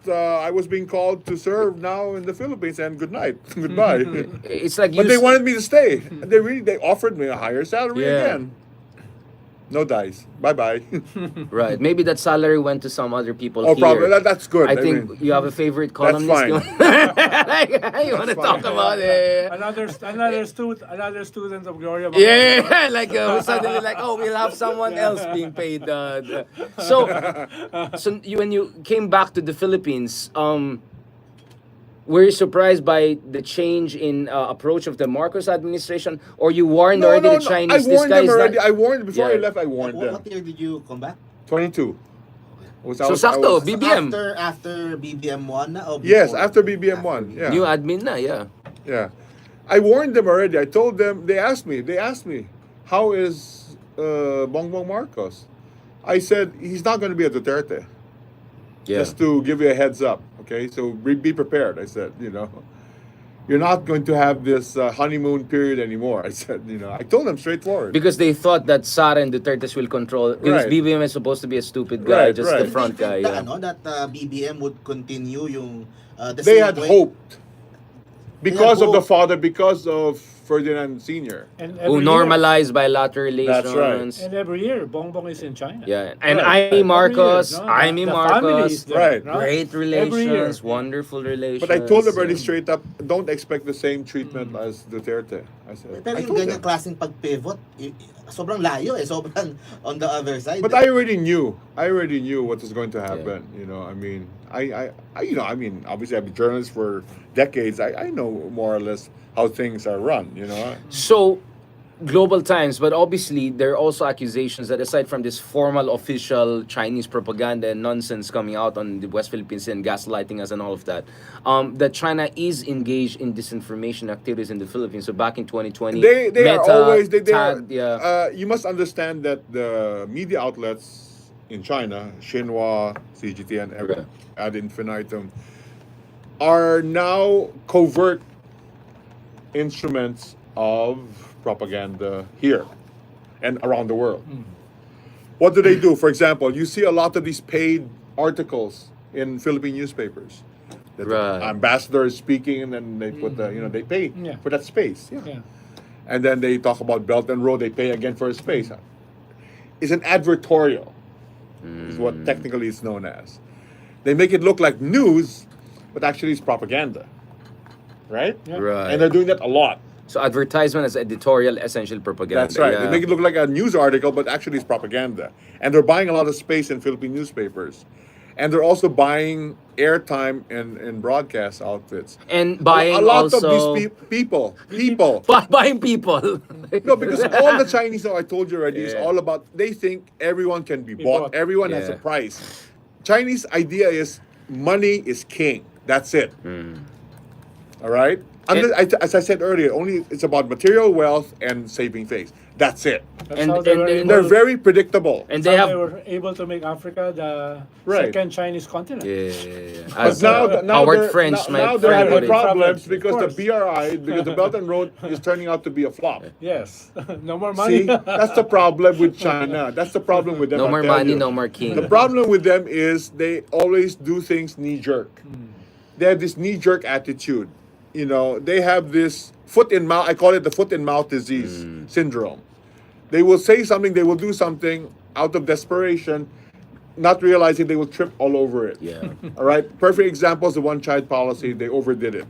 I was being called to serve now in the Philippines, and good night, goodbye. It's like But you they wanted me to stay. And they offered me a higher salary Yeah. again. No dice. Bye bye. right. Maybe that salary went to some other people Oh, here. probably that's good. I think mean, you have a favorite columnist. fine. Like, you want to talk fine. about it? Another student of Gloria. Yeah, like suddenly, like, oh, we'll have someone else being paid. So when you came back to the Philippines, were you surprised by the change in approach of the Marcos administration, or you warned already the Chinese? I warned them already. Not... I warned before I Yeah. left. I warned them. What year did you come back? 22. So sakto, BBM. After BBM 1 na o before? Yes, after BBM 1. Yeah. New admin na, yeah. Yeah. I warned them already. I told them, they asked me, how is Bongbong Marcos? I said, he's not going to be a Duterte. Yeah. Just to give you a heads up, okay? So be prepared, I said, you know. You're not going to have this honeymoon period anymore. I said, you know, I told them straightforward. Because they thought that Sara and Duterte's will control. Because Right. BBM is supposed to be a stupid guy, Right, just right. the front guy. Did they think Yeah. that BBM would continue yung the They same had way? hoped. Because had of the hope. father, because of Ferdinand Sr. And Who every normalized bilateral That's right. relations. Year, and every year, Bongbong is in China. Yeah, and Right. Amy Marcos, Every year, no? Amy The family Marcos, is there, Right. no? great Every year. relations, wonderful relations. But I told them already yeah. straight up, don't expect the same treatment as Duterte. I said, Pero I yung told ganyang them. klaseng pag-pivot, sobrang layo eh. Sobrang on the other side. But I already knew what was going to happen. You know, I mean, I obviously I've been a journalist for decades. I know more or less how things are run. You know. So, Global Times, but obviously there are also accusations that aside from this formal official Chinese propaganda and nonsense coming out on the West Philippines and gaslighting us and all of that, that China is engaged in disinformation activities in the Philippines. So back in 2020, They are Meta always they are. tagged, yeah. You must understand that the media outlets in China, Xinhua, CGT, and Okay. ad infinitum, are now covert instruments of propaganda here and around the world. What do they do? For example, you see a lot of these paid articles in Philippine newspapers. That the Right. ambassador is speaking, and then they put they pay Yeah. for that space. Yeah. And then they talk about Belt and Road, they pay again for a space. It's an advertorial, is what technically it's known as. They make it look like news, but actually it's propaganda, right? Yeah. Right. And they're doing that a lot. So advertisement is editorial essential propaganda. That's right. Yeah. They make it look like a news article, but actually it's propaganda. And they're buying a lot of space in Philippine newspapers. And they're also buying airtime in broadcast outfits. And buying a lot also of these people. buying people. No, because all the Chinese now, I told you already, is Yeah. all about, they think everyone can be Be bought. bought. Everyone has a Yeah. price. Chinese idea is money is king. That's it. All right? As I said earlier, only it's about material wealth and saving face. That's it. That's And- how they and- were and able, They're very predictable. And that's they how have they were able to make Africa the Right. second Chinese continent. yeah. But As, now Howard they're, French, now, my now they're friend, having put it. problems Of because course. the BRI, because the Belt and Road is turning out to be a flop. Yes. No more money. See, that's the problem with China. That's the problem with them. No I'll more tell money, you. no more king. The problem with them is they always do things knee jerk. They have this knee jerk attitude. You know, they have this foot in mouth. I call it the foot in mouth disease syndrome. They will say something, they will do something out of desperation, not realizing they will trip all over it. Yeah. All right. Perfect example is the one-child policy. They overdid it.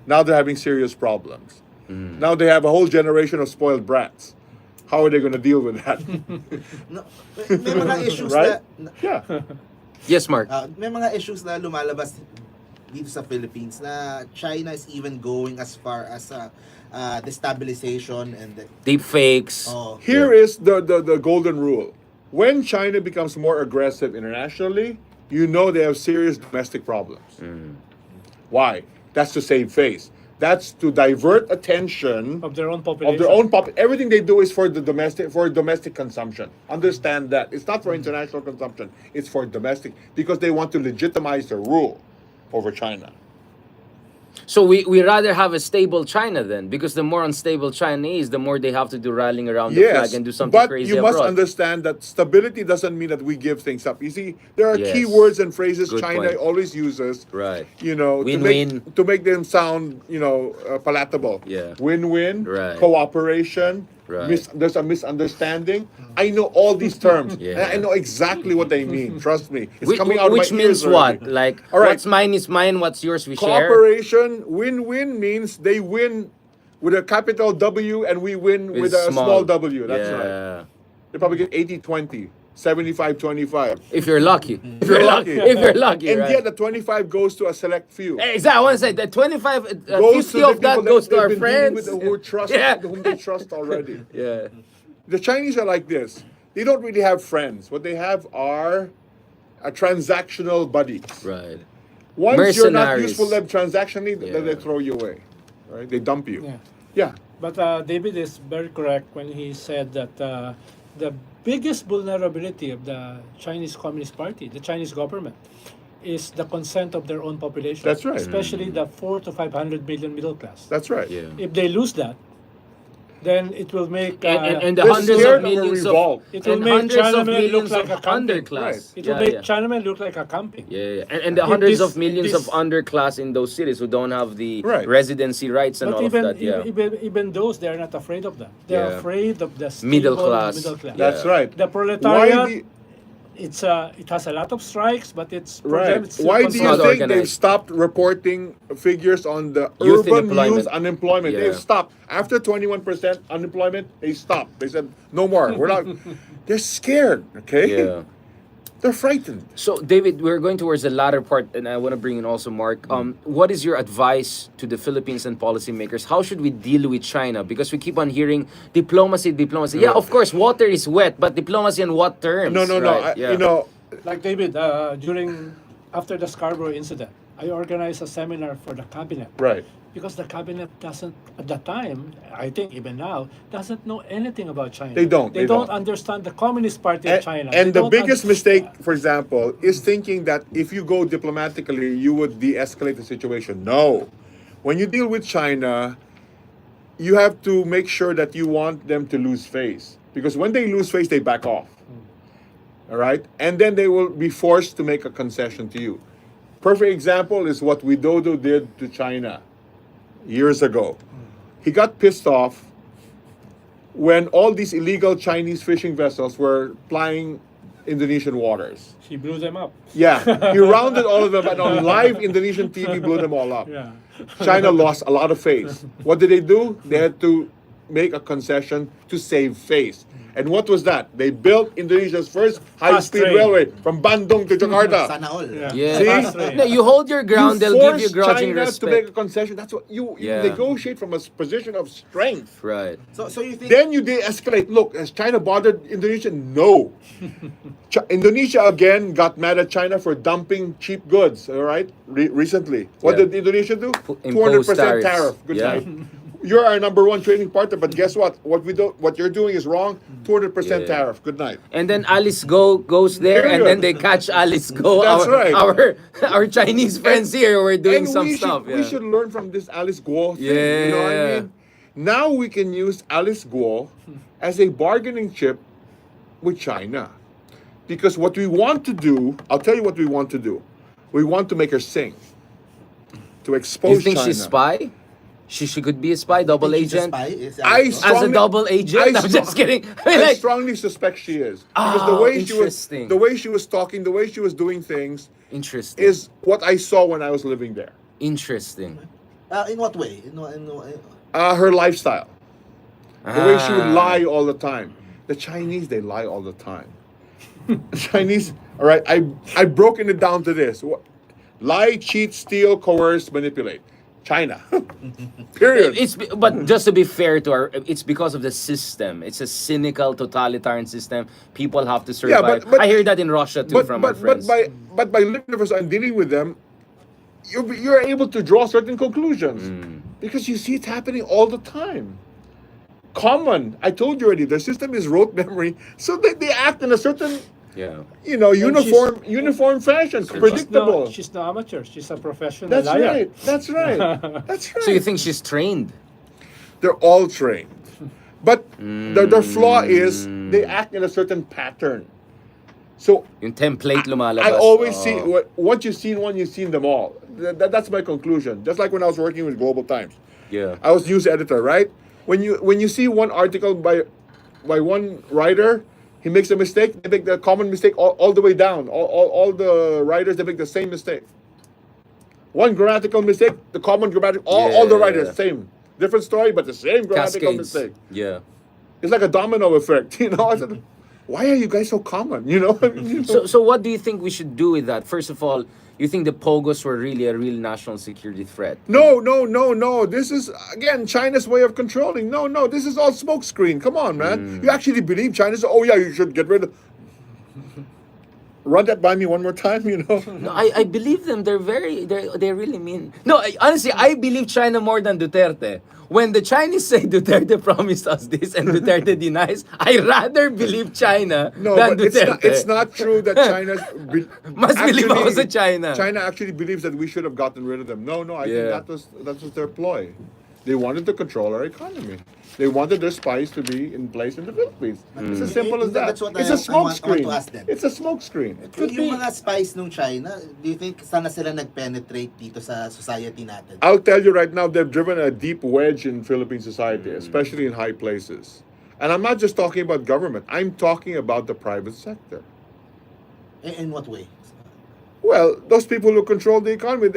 Now they're having serious problems. Now they have a whole generation of spoiled brats. How are they going to deal with that? No, may mga issues Right? na Yeah. Yes, Mark. may mga issues na lumalabas dito sa Philippines na China is even going as far as destabilization and Deep fakes. oh, Here is the golden rule. When China becomes more aggressive internationally, you know they have serious domestic problems. Why? That's to save face. That's to divert attention Of their own population. of their own everything they do is for the domestic consumption. Understand that. It's not for international consumption. It's for domestic because they want to legitimize their rule over China. So we rather have a stable China then, because the more unstable China is, the more they have to do rallying around the flag and do something but crazy you must abroad. understand that stability doesn't mean that we give things up. You see, there are Yes. key words and phrases Good China point. always uses. Right. You know, Win-win. to make them sound, palatable. Yeah. Win-win, Right. cooperation. Right. There's a misunderstanding. I know all these terms. Yeah. And I know exactly what they mean. Trust me. It's Which, coming out of my which means ears already. what? Like, All right. what's mine is mine, what's yours we share? Cooperation, win-win means they win with a capital W and we win with a small W. That's yeah. right. They probably get 80-20, 75-25. If you're lucky. If You're you're lucky. lucky. If you're lucky, And right? yet the 25 goes to a select few. Exactly. I want to say that 25, Goes 50 to of the that people goes to they've our been dealing friends. with, whom they trust already. Yeah. The Chinese are like this. They don't really have friends. What they have are transactional buddies. Right. Once you're not Mercenaries. useful to them transactionally, then they Yeah. throw you away. Right? They dump you. Yeah. Yeah. But David is very correct when he said that the biggest vulnerability of the Chinese Communist Party, the Chinese government, is the consent of their own population. That's right. Especially the 400 to 500 million middle class. That's right. Yeah. If they lose that, then it will make And the They're hundreds scared of of a millions of revolt. it will and make hundreds of Chinamen look millions like of a camping. underclass. Right. It will Yeah, make yeah. Chinamen look like a camping. Yeah. And the If hundreds this- of millions this- of underclass in those cities who don't have the Right. residency rights and But all even, of that. Yeah. even those, they are not afraid of them. They are Yeah. afraid of the stable Middle class. middle class. Yeah. That's right. The proletariat, Why it has a lot of strikes, but it's for them, Right. it's still Why do It's you not conservative. think they've organized. stopped reporting figures on the Youth urban unemployment. youth unemployment? Yeah. They've stopped. After 21% unemployment, they stopped. They said, no more. We're not. They're scared, okay? Yeah. They're frightened. So, David, we're going towards the latter part, and I want to bring in also Mark. What is your advice to the Philippines and policymakers? How should we deal with China? Because we keep on hearing diplomacy, diplomacy. Yeah, of course, water is wet, but diplomacy on what terms? No. Right, yeah. Like David, after the Scarborough incident, I organized a seminar for the cabinet. Right. Because the cabinet doesn't, at the time, I think even now, doesn't know anything about China. They don't, They they don't don't. understand the Communist Party of China. And They the don't biggest understand- mistake, for example, is thinking that if you go diplomatically, you would de-escalate the situation. No. When you deal with China, you have to make sure that you want them to lose face. Because when they lose face, they back off. All right? And then they will be forced to make a concession to you. Perfect example is what Widodo did to China years ago. He got pissed off when all these illegal Chinese fishing vessels were plying Indonesian waters. He blew them up. Yeah, he rounded all of them, and on live Indonesian TV blew them all up. Yeah. China lost a lot of face. What did they do? They had to make a concession to save face. And what was that? They built Indonesia's first high-speed train. railway from Bandung to Jakarta. Sana all. Yeah. Yeah. See? Fast train. No, you hold your ground, they'll give you force grudging China to make a respect. concession. That's what you Yeah. negotiate from a position of strength. Right. So you think Then you de-escalate. Look, has China bothered Indonesia? No. Indonesia again got mad at China for dumping cheap goods. All right, recently, what Yeah. did Indonesia do? Impose 200% tariffs. tariff. Good Yeah. night. You're our number one trading partner, but guess what? What you're doing is wrong. 200% Yeah. tariff. Good night. And then Alice Go goes there, and then they catch Alice Go. That's right. Our Chinese friends here were doing And some we stuff. Should, we should learn from this Alice Guo thing. You know what I Yeah. mean? Now we can use Alice Guo as a bargaining chip with China. Because what we want to do, I'll tell you what we want to do. We want to make her sing. To expose You think China. she's spy? She could be a spy, double she's a agent. spy? Is I Alice As Guo? a strongly- double agent? I'm just kidding. I mean, I like, strongly suspect she is. Because Oh, the way she was interesting. the way she was talking, the way she was doing things interesting. is what I saw when I was living there. Interesting. In what way? Her lifestyle. The way she would Ah. lie all the time. The Chinese, they lie all the time. The Chinese, all right, I've broken it down to this. Lie, cheat, steal, coerce, manipulate. China. Period. But just to be fair to our, it's because of the system. It's a cynical, totalitarian system. People have to survive. but- I hear that in Russia too from our friends. But by living the first and dealing with them, you're able to draw certain conclusions because you see it happening all the time. Common. I told you already. Their system is rote memory, so they act in a certain, Yeah. uniform fashion, predictable. She's no amateur. She's a professional That's liar. right. That's right. That's right. So you think she's trained? They're all trained, but their flaw is they act in a certain pattern. So Yung template lumalabas. I always Oh. see once you've seen one, you've seen them all. That's my conclusion. Just like when I was working with Global Times, Yeah. I was news editor, right? When you see one article by one writer, he makes a mistake. They make the common mistake all the way down. All the writers, they make the same mistake. One grammatical mistake, the common grammatical, all the Yeah. writers same, different story, but the same grammatical Cascades. mistake. Yeah. It's like a domino effect, you know. I said, why are you guys so common? You know. So what do you think we should do with that? First of all, you think the Pogos were really a real national security threat? No. This is again China's way of controlling. No. This is all smokescreen. Come on, man. You actually believe China's? Oh yeah, you should get rid of. Run that by me one more time. You know. No, I believe them. They really mean. No, honestly, I believe China more than Duterte. When the Chinese say Duterte promised us this and Duterte denies, I rather believe China No, than but Duterte. it's not true that China's. Mas believe ako sa China. China actually believes that we should have gotten rid of them. No. I Yeah. think that was their ploy. They wanted to control our economy. They wanted their spies to be in place in the Philippines. It's as simple as that. That's what It's a I smoke want screen. to ask them. It's a smoke screen. Could Yung be. mga spies nung China, do you think sana sila nag-penetrate dito sa society natin? I'll tell you right now, they've driven a deep wedge in Philippine society, especially in high places. And I'm not just talking about government. I'm talking about the private sector. In what way? Well, those people who control the economy,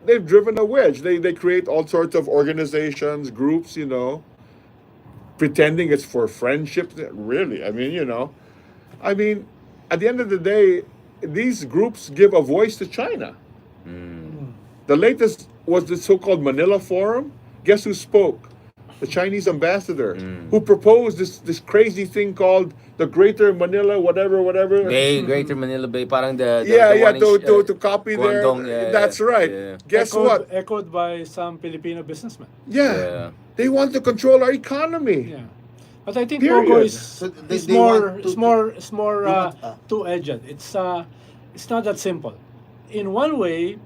they've driven a wedge. They create all sorts of organizations, groups, pretending it's for friendship. Really, I mean, at the end of the day, these groups give a voice to China. The latest was the so-called Manila Forum. Guess who spoke? The Chinese ambassador, who proposed this crazy thing called the Greater Manila, whatever. Bay, Greater Manila Bay, parang the Yeah, one in, to copy their. Guangdong, yeah, That's right. yeah. Guess what? Echoed by some Filipino businessmen. Yeah. They want to control our economy. Yeah. But I think Period. Pogo is, So is they more want to- is more is more they want- two-edged. It's not that simple. In one way,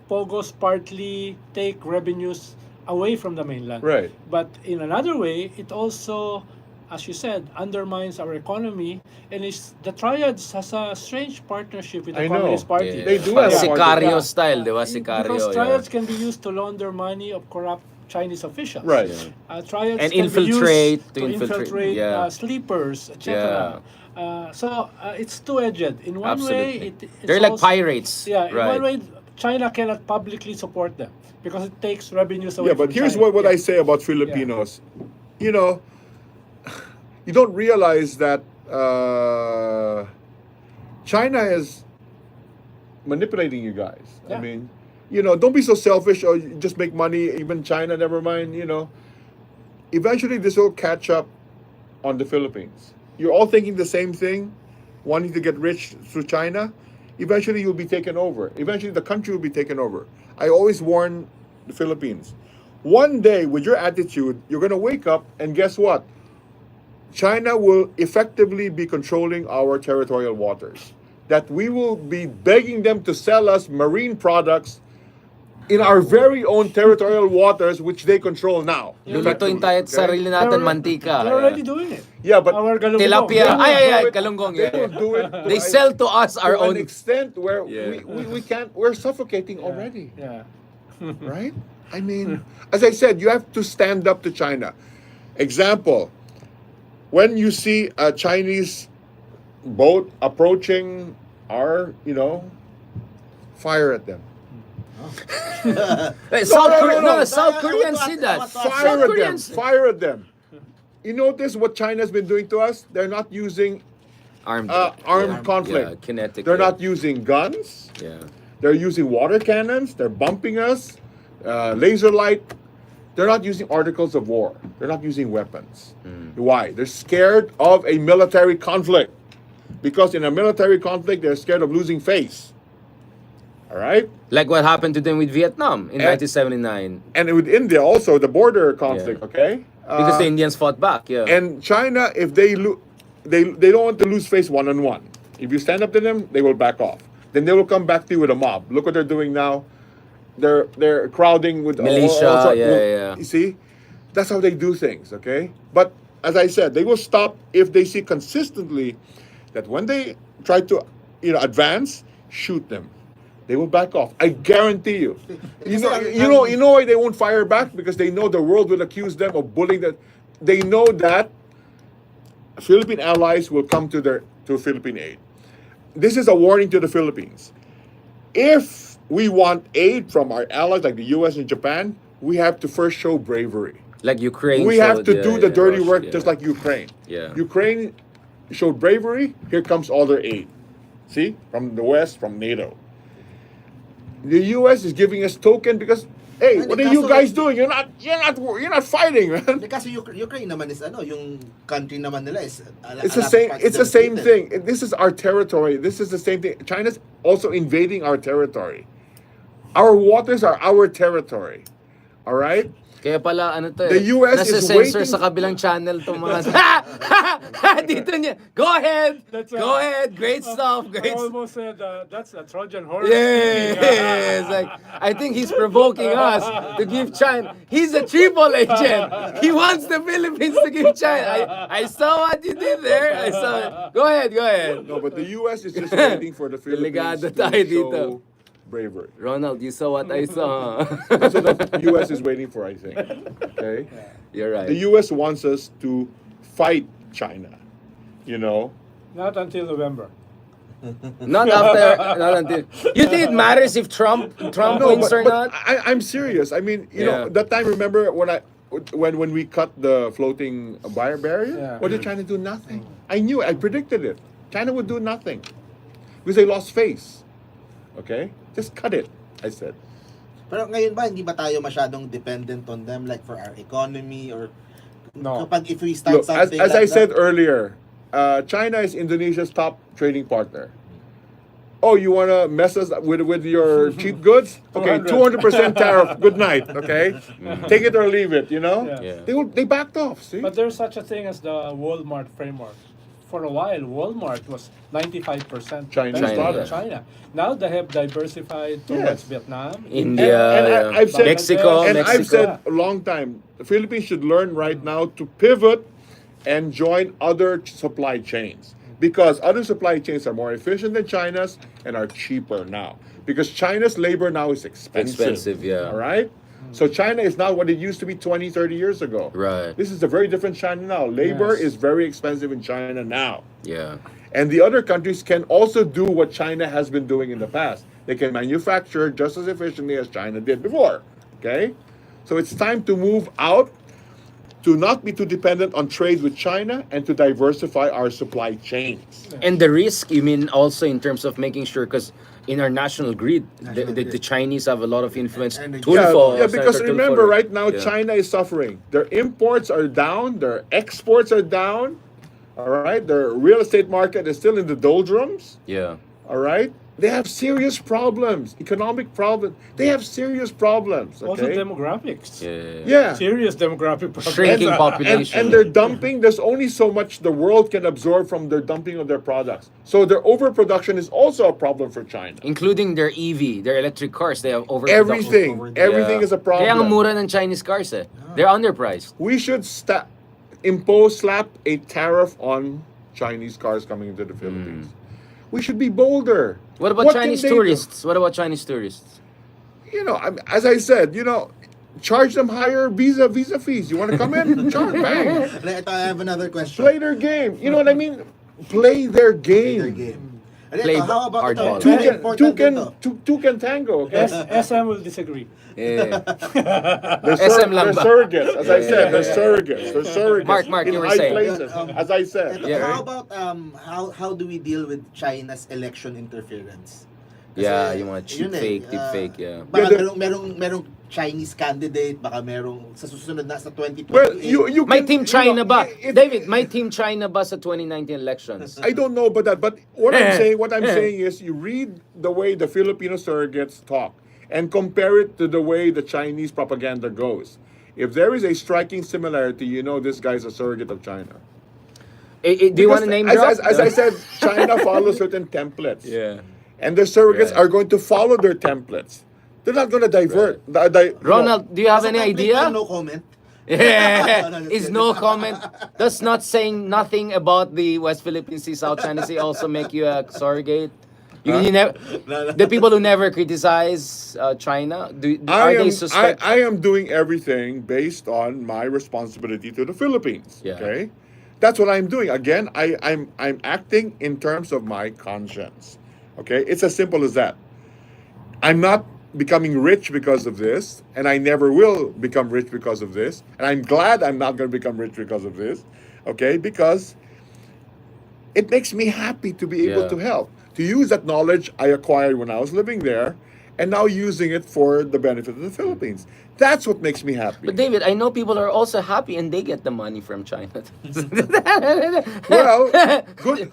Pogos partly take revenues away from the mainland. Right. But in another way, it also, as you said, undermines our economy, and the Triads has a strange partnership with the I know. Communist Party. Yeah. They do Parang have Sicario Yeah. style, di ba? Sicario. Because yeah. Triads can be used to launder money of corrupt Chinese officials. Right. Triads And can be infiltrate, used to to infiltrate, yeah. sleepers, etc. So it's two-edged. In one way, Absolutely. it's They're like also- pirates. Yeah, in right. one way, China cannot publicly support them because it takes revenues away Yeah, but from here's China. what I say about Filipinos. You know, you don't realize that China is manipulating you guys. I Yeah. mean, don't be so selfish or you just make money. Even China, never mind. Eventually this will catch up on the Philippines. You're all thinking the same thing, wanting to get rich through China. Eventually you'll be taken over. Eventually the country will be taken over. I always warn the Philippines. One day, with your attitude, you're going to wake up and guess what? China will effectively be controlling our territorial waters. That we will be begging them to sell us marine products in our very own territorial waters, which they control now. Lulutuin tayo sa sarili natin, mantika. They're already doing it. Yeah, but Our galunggong. Tilapia. They will Ay, do it- galunggong. They Yeah. will do it. They sell to us our to own. an extent where Yeah. we can't. We're suffocating already. Yeah. Right? I mean, as I said, you have to stand up to China. Example, when you see a Chinese boat approaching our, fire at them. Hey, South no, Korea, no. South I Koreans want see to- that. I want to- South Fire at them. Koreans. Fire at them. You notice what China's been doing to us? They're not using Armed conflict. Yeah, kinetic. They're yeah. not using guns. Yeah. They're using water cannons. They're bumping us. Laser light. They're not using articles of war. They're not using weapons. Why? They're scared of a military conflict. Because in a military conflict, they're scared of losing face. All right? Like what happened to them with Vietnam in And- 1979. And with India also, the border conflict, Yeah. okay? Because the Indians fought back, yeah. And China, if they they don't want to lose face one-on-one. If you stand up to them, they will back off. Then they will come back to you with a mob. Look what they're doing now. They're crowding with Militia, yeah. You see, that's how they do things. Okay, but as I said, they will stop if they see consistently that when they try to advance, shoot them. They will back off. I guarantee you. You know why they won't fire back? Because they know the world will accuse them of bullying. That they know that Philippine allies will come to Philippine aid. This is a warning to the Philippines. If we want aid from our allies like the U.S. and Japan, we have to first show bravery. Like Ukraine. We have showed, to yeah, do the yeah, dirty Russia, work yeah. just like Ukraine. Yeah. Ukraine showed bravery. Here comes all their aid. See, from the West, from NATO. The U.S. is giving us token because, hey, And what the are you kaso- guys doing? You're not fighting, man. Kasi Ukraine naman is yung country naman nila is It's the same. It's the same thing. This is our territory. This is the same thing. China's also invading our territory. Our waters are our territory. All right. Kaya pala, ano to The US is nasa-censor waiting- sa kabilang channel tong mga... Dito niya. Go ahead! That's, Go ahead! Great stuff! I Great stuff! almost said that's a Trojan horse. Yes! Like, I think he's provoking us to give China... He's a triple agent! He wants the Philippines to give China. I saw what you did there. I saw it. Go ahead, go ahead. No, but the U.S. is just waiting for the Philippines Delikado to tayo show dito. bravery. Ronald, you saw what I saw. That's what the U.S. is waiting for, I think. Okay. You're right. The U.S. wants us to fight China. You know. Not until November. No, Not until... You think it matters if Trump wins or not? I'm serious. I mean, you know, that time. Remember when we cut the floating barrier? Yeah. What did China do? Nothing. I knew. I predicted it. China would do nothing because they lost face. Okay, just cut it. I said. Pero ngayon ba, hindi ba tayo masyadong dependent on them like for our economy or No. kapag if we start Look, as something I like said that, earlier, China is Indonesia's top trading partner. Oh, you want to mess us with your cheap goods? Okay, 200% tariff. Good night. Okay, take it or leave it. You know, Yeah. they backed off. See, But there's such a thing as the Walmart framework. For a while, Walmart was 95% Chinese dependent on product. China. Now they have diversified Yes. towards Vietnam, India, And yeah. I've said- Mexico, and Mexico. I've said a long time, the Philippines should learn right now to pivot and join other supply chains because other supply chains are more efficient than China's and are cheaper now. Because China's labor now is expensive. Expensive, yeah. All right. So China is not what it used to be 20, 30 years ago. Right. This is a very different China now. Labor Yes. is very expensive in China now. Yeah. And the other countries can also do what China has been doing in the past. They can manufacture just as efficiently as China did before. Okay? So it's time to move out, to not be too dependent on trade with China, and to diversify our supply chains. And the risk, you mean also in terms of making sure, because in our national grid, National the grid. Chinese have a lot of influence. And- Tulfo, Yeah, because Senator remember, Tulfo, right now, yeah. China is suffering. Their imports are down, their exports are down. All right, their real estate market is still in the doldrums. Yeah. All right, they have serious problems, economic problems. They have serious problems. Also Okay, demographics. Yeah. yeah. Serious demographic problems. Shrinking And- population. and they're dumping. There's only so much the world can absorb from their dumping of their products. So their overproduction is also a problem for China. Including their EV, their electric cars, they have Everything, everything is a problem. Kaya ang mura ng Chinese cars eh. They're underpriced. We should slap a tariff on Chinese cars coming into the Philippines. We should be bolder. What about What can Chinese they do? tourists? What about Chinese tourists? You know, as I said, charge them higher visa fees. You want to come in? Charge, bang. I have another question. Play their game. You know what I mean? Play their game. Their game. Play How about hardball. ito? Two Very can, important two can tango. Okay? SM will disagree. Yeah. They're, SM lang they're ba? surrogates, as I said. They're surrogates. They're surrogates. Mark, in you were high saying. places, as I said. Ito, Yeah. How about how do we deal with China's election interference? Yeah, yung mga cheap yun fake, deep fake, yeah. Baka Yeah, merong Chinese candidate, baka merong sa susunod na sa 2028. Well, you May can, team China ba? if- David, may team China ba sa 2019 elections? I don't know about that, but what I'm saying is you read the way the Filipino surrogates talk and compare it to the way the Chinese propaganda goes. If there is a striking similarity, this guy's a surrogate of China. Do you want to name drop? as I said, China follows certain templates. Yeah. And the surrogates Right. are going to follow their templates. They're not going to divert. Ronald, do you have As a any public, idea? No comment. Yeah, No, no, is no. no comment. That's not saying nothing about the West Philippine Sea, South China Sea also make you a surrogate. You never, the people who never criticize China, are they suspect? I am doing everything based on my responsibility to the Philippines. Yeah. Okay, that's what I'm doing. Again, I'm acting in terms of my conscience. Okay, it's as simple as that. I'm not becoming rich because of this, and I never will become rich because of this. And I'm glad I'm not going to become rich because of this. Okay, because it makes me happy to be able Yeah. to help, to use that knowledge I acquired when I was living there, and now using it for the benefit of the Philippines. That's what makes me happy. But David, I know people are also happy and they get the money from China. Well,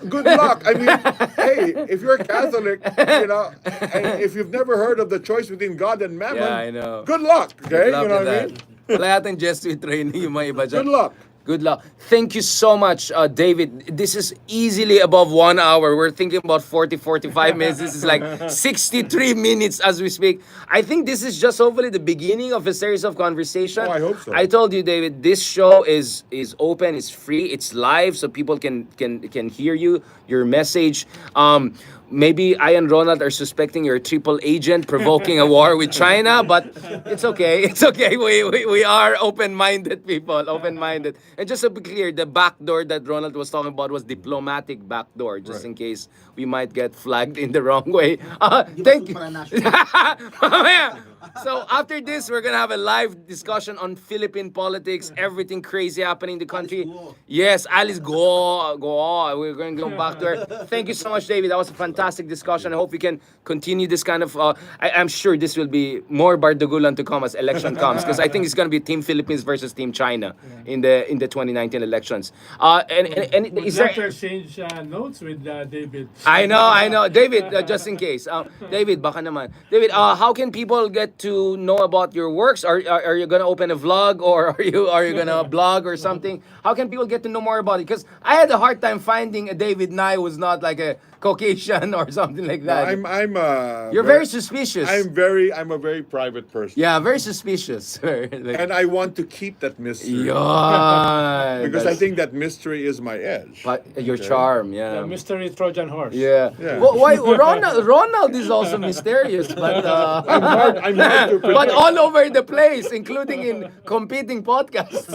good luck. I mean, hey, if you're a Catholic, and if you've never heard of the choice between God and Mammon, Yeah, I know. good luck. Okay, Good luck you know with what I that. mean? Wala yatang Jesuit training yung mga iba dyan. Good luck. Good luck. Thank you so much, David. This is easily above 1 hour. We're thinking about 40, 45 minutes. This is like 63 minutes as we speak. I think this is just hopefully the beginning of a series of conversation. Oh, I hope so. I told you, David, this show is open, it's free, it's live, so people can hear you, your message. Maybe I and Ronald are suspecting you're a triple agent provoking a war with China, but it's okay. It's okay. We are open-minded people, open-minded. And just to be clear, the backdoor that Ronald was talking about was diplomatic backdoor, just in case we might get flagged in the wrong way. Thank you. Mamaya. So after this, we're gonna have a live discussion on Philippine politics, everything crazy happening in the country. Go. Yes, Alice, go. We're going to go back to her. Thank you so much, David. That was a fantastic discussion. I hope we can continue this kind of. I'm sure this will be more bardagulan to come as election comes, because I think it's going to be Team Philippines versus Team China in the 2019 elections. And Would is like to there? exchange notes with David. I know. David, just in case. David, baka naman. David, how can people get to know about your works? Are you gonna open a vlog, or are you gonna blog or something? How can people get to know more about it? Because I had a hard time finding a David Nye who's not like a Caucasian or something like that. You're very suspicious. I'm a very private person. Yeah, very suspicious. Like, And I want to keep that mystery. yeah, Because I think that mystery is my edge. but your Okay. charm, The yeah. mystery Trojan horse. Yeah. Yeah. Well, why Ronald is also mysterious, but I'm hard to predict. but all over the place, including in competing podcasts.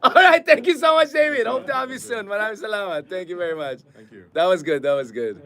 All right, thank you so much, David. Hope to have you soon. Maraming salamat. Thank you very much. Thank you. That was good. That was good.